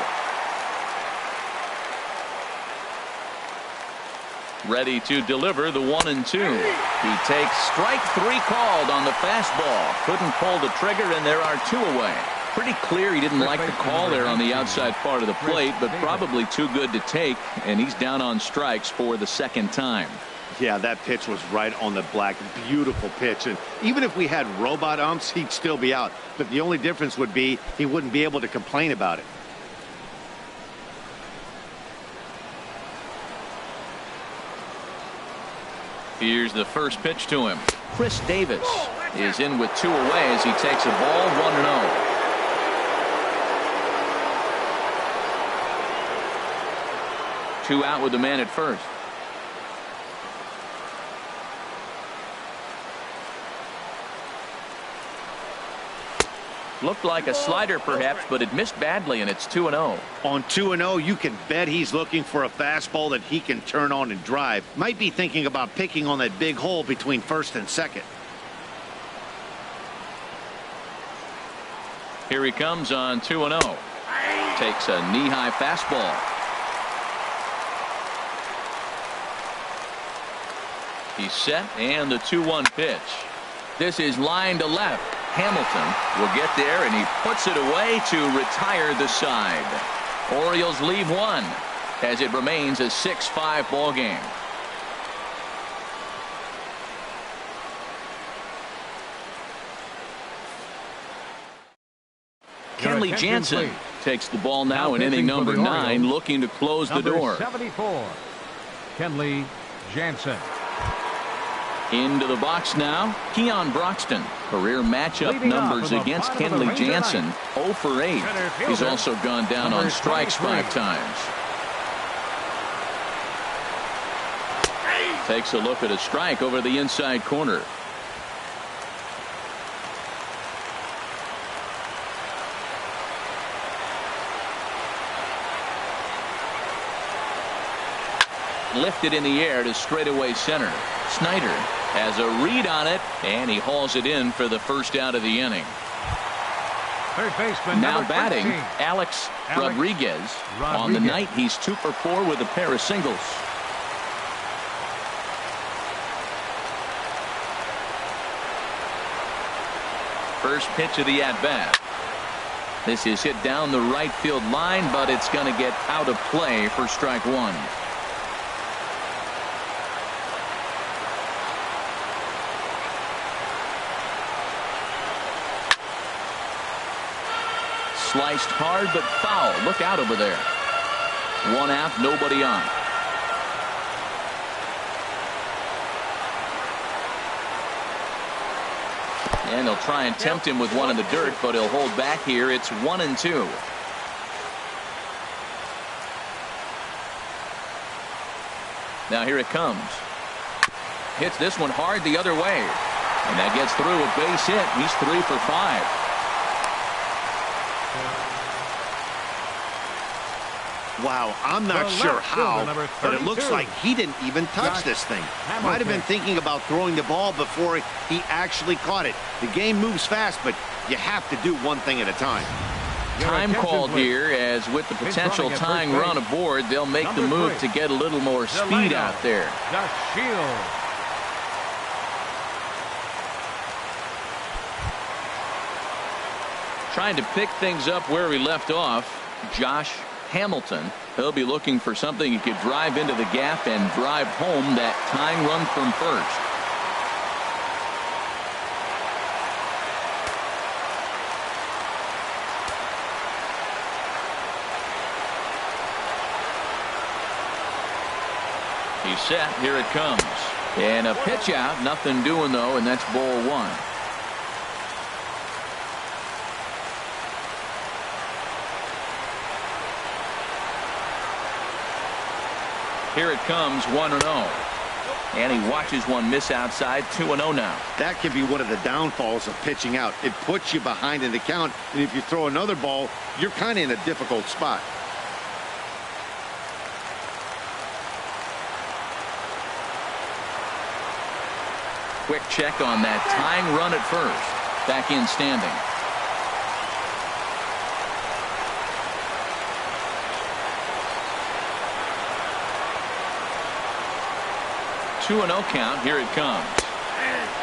Ready to deliver the 1-2. He takes strike 3 called on the fastball. Couldn't pull the trigger, and there are 2 away. Pretty clear he didn't like the call there on the outside part of the plate, but probably too good to take, and he's down on strikes for the second time. Yeah, that pitch was right on the black. Beautiful pitch. And even if we had robot umps, he'd still be out. But the only difference would be he wouldn't be able to complain about it. Here's the first pitch to him. Chris Davis is in with 2 away as he takes a ball, 1-0. Two out with the man at first. Looked like a slider perhaps, but it missed badly, and it's 2-0. On 2-0, you can bet he's looking for a fastball that he can turn on and drive. Might be thinking about picking on that big hole between first and second. Here he comes on 2-0. Takes a knee-high fastball. He's set, and the 2-1 pitch. This is line to left. Hamilton will get there, and he puts it away to retire the side. Orioles leave one as it remains a 6-5 ball game. Kenley Jansen takes the ball now in inning number 9, looking to close the door. 74, Kenley Jansen. Into the box now, Keon Broxton. Career matchup numbers against Kenley Jansen, 0 for 8. He's also gone down on strikes 5 times. Takes a look at a strike over the inside corner. Lifted in the air to straightaway center. Snider has a read on it, and he hauls it in for the first out of the inning. Third baseman now batting, 13. Alex Rodriguez. On the night, he's 2 for 4 with a pair of singles. First pitch of the at-bat. This is hit down the right field line, but it's going to get out of play for strike 1. Sliced hard but foul. Look out over there. 1 out, nobody on. And they'll try and tempt him with one in the dirt, but he'll hold back here. It's 1-2. Now here it comes. Hits this one hard the other way. And that gets through a base hit. He's 3 for 5. Wow, I'm not sure how, but it looks like he didn't even touch this thing. Might have been thinking about throwing the ball before he actually caught it. The game moves fast, but you have to do one thing at a time. Time called here, as with the potential tying run aboard, they'll make the move to get a little more speed out there. Trying to pick things up where we left off, Josh Hamilton. He'll be looking for something he could drive into the gap and drive home that tying run from first. He's set. Here it comes. And a pitch out. Nothing doing though, and that's ball 1. Here it comes, 1-0. And he watches one miss outside, 2-0 now. That can be one of the downfalls of pitching out. It puts you behind in the count, and if you throw another ball, you're kind of in a difficult spot. Quick check on that tying run at first. Back in standing. Two 2-0 count. Here it comes.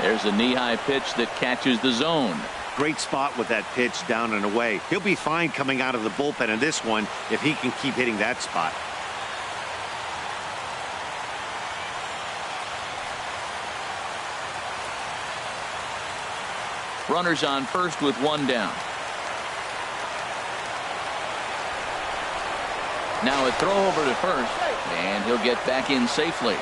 There's a knee-high pitch that catches the zone. Great spot with that pitch down and away. He'll be fine coming out of the bullpen in this one if he can keep hitting that spot. Runners on first with 1 down. Now a throw over to first, and he'll get back in safely.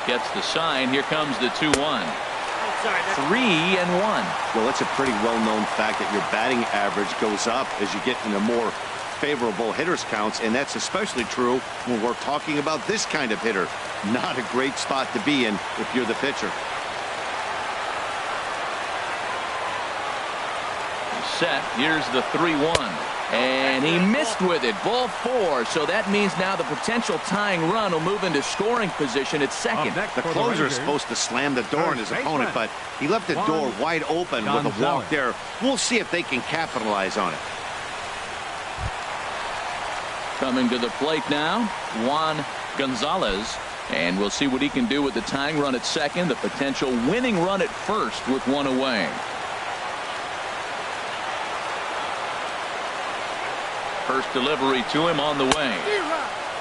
Gets the sign. Here comes the 2-1. 3-1. Well, it's a pretty well-known fact that your batting average goes up as you get into more favorable hitters counts, and that's especially true when we're talking about this kind of hitter. Not a great spot to be in if you're the pitcher. Set. Here's the 3-1. And he missed with it. Ball 4. So that means now the potential tying run will move into scoring position at second. The closer is supposed to slam the door on his opponent, but he left the door wide open with a walk there. We'll see if they can capitalize on it. Coming to the plate now, Juan Gonzalez. And we'll see what he can do with the tying run at second, the potential winning run at first with one away. First delivery to him on the way.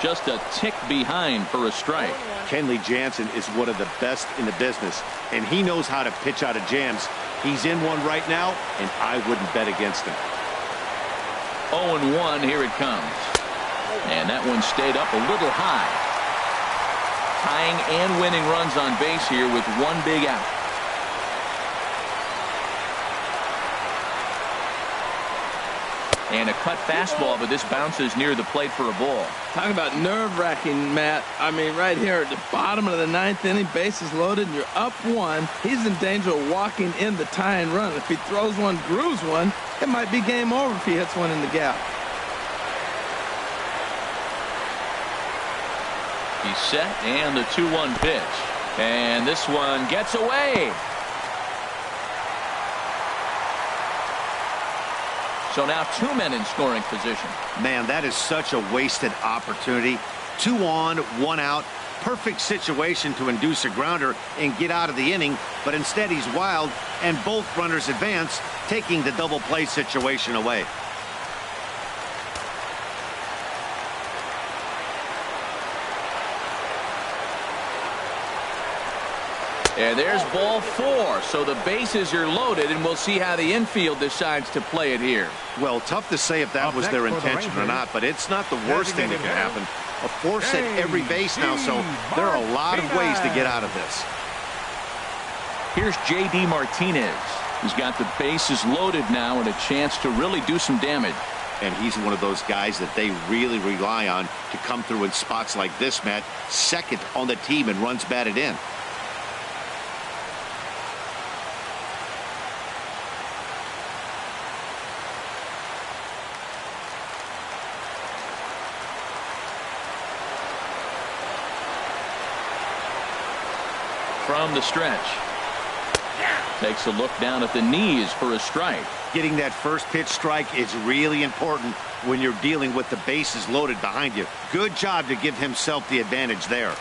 Just a tick behind for a strike. Kenley Jansen is one of the best in the business, and he knows how to pitch out of jams. He's in one right now, and I wouldn't bet against him. 0-1, here it comes. And that one stayed up a little high. Tying and winning runs on base here with one big out. And a cut fastball, but this bounces near the plate for a ball. Talk about nerve-wracking, Matt. I mean, right here at the bottom of the 9th inning, bases loaded, and you're up 1. He's in danger of walking in the tying run. If he throws one, grooves one, it might be game over if he hits one in the gap. He's set, and the 2-1 pitch. And this one gets away. So now 2 men in scoring position. Man, that is such a wasted opportunity. 2 on, 1 out. Perfect situation to induce a grounder and get out of the inning, but instead he's wild, and both runners advance, taking the double play situation away. And there's ball 4. So the bases are loaded, and we'll see how the infield decides to play it here. Well, tough to say if that was their intention or not, but it's not the worst thing that could happen. A force at every base now, so there are a lot of ways to get out of this. Here's J.D. Martinez. He's got the bases loaded now and a chance to really do some damage. And he's one of those guys that they really rely on to come through in spots like this, Matt. Second on the team and runs batted in. From the stretch. Takes a look down at the knees for a strike. Getting that first pitch strike is really important when you're dealing with the bases loaded behind you. Good job to give himself the advantage there.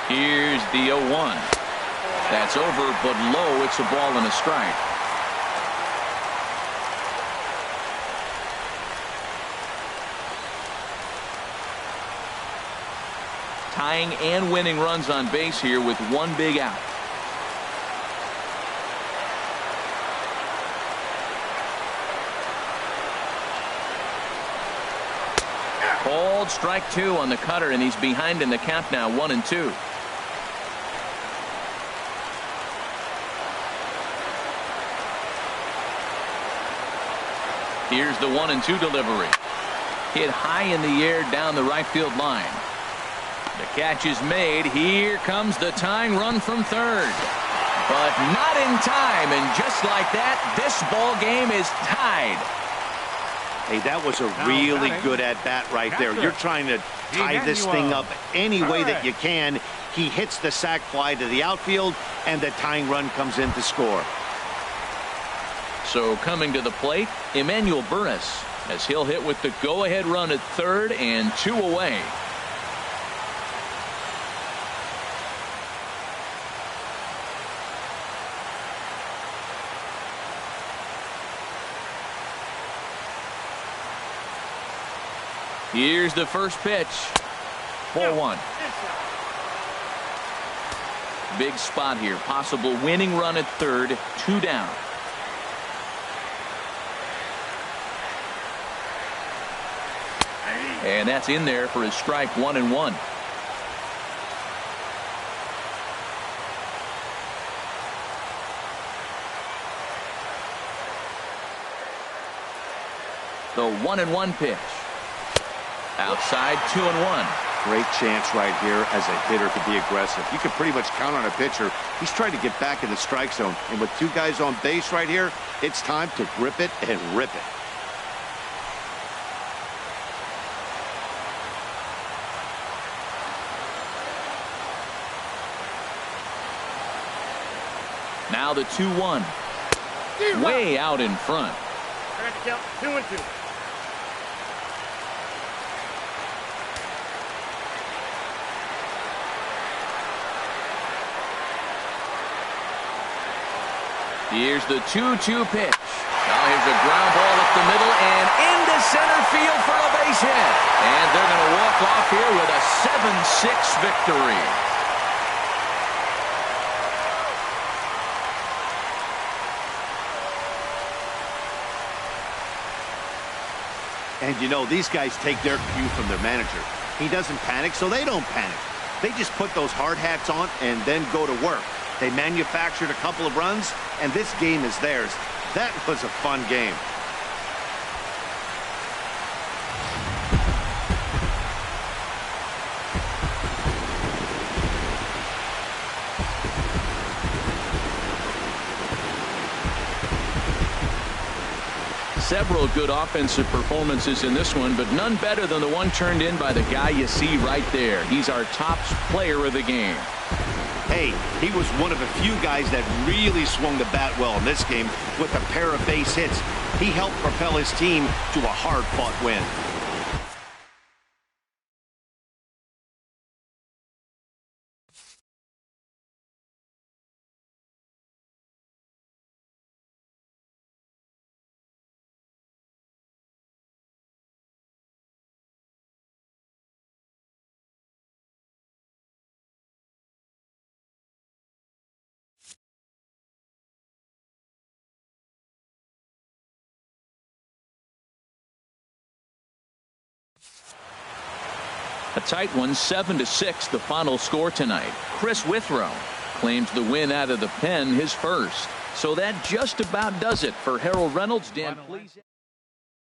Here's the 0-1. That's over, but low. It's a ball and a strike. Tying and winning runs on base here with one big out. Called strike 2 on the cutter, and he's behind in the count now, 1-2. Here's the 1-2 delivery. Hit high in the air down the right field line. The catch is made. Here comes the tying run from third. But not in time, and just like that, this ball game is tied. Hey, that was a really good at-bat right there. You're trying to tie this thing up any way that you can. He hits the sac fly to the outfield, and the tying run comes in to score. So coming to the plate, Emmanuel Burris, as he'll hit with the go-ahead run at third and 2 away. Here's the first pitch. 4-1. Big spot here. Possible winning run at third. 2 down. And that's in there for his strike, 1-1. The 1-1 pitch. Outside, 2-1. Great chance right here as a hitter to be aggressive. You can pretty much count on a pitcher. He's trying to get back in the strike zone. And with two guys on base right here, it's time to grip it and rip it. Now the 2-1. Way out in front. I got to count 2-2. Here's the 2-2 pitch. Now here's a ground ball up the middle and into center field for a base hit. And they're going to walk off here with a 7-6 victory. And you know, these guys take their cue from their manager. He doesn't panic, so they don't panic. They just put those hard hats on and then go to work. They manufactured a couple of runs, and this game is theirs. That was a fun game. Several good offensive performances in this one, but none better than the one turned in by the guy you see right there. He's our top player of the game. Hey, he was one of a few guys that really swung the bat well in this game with a pair of base hits. He helped propel his team to a hard-fought win. A tight one, 7-6, the final score tonight. Chris Withrow claims the win out of the pen, his first. So that just about does it for Harold Reynolds. Dan, please.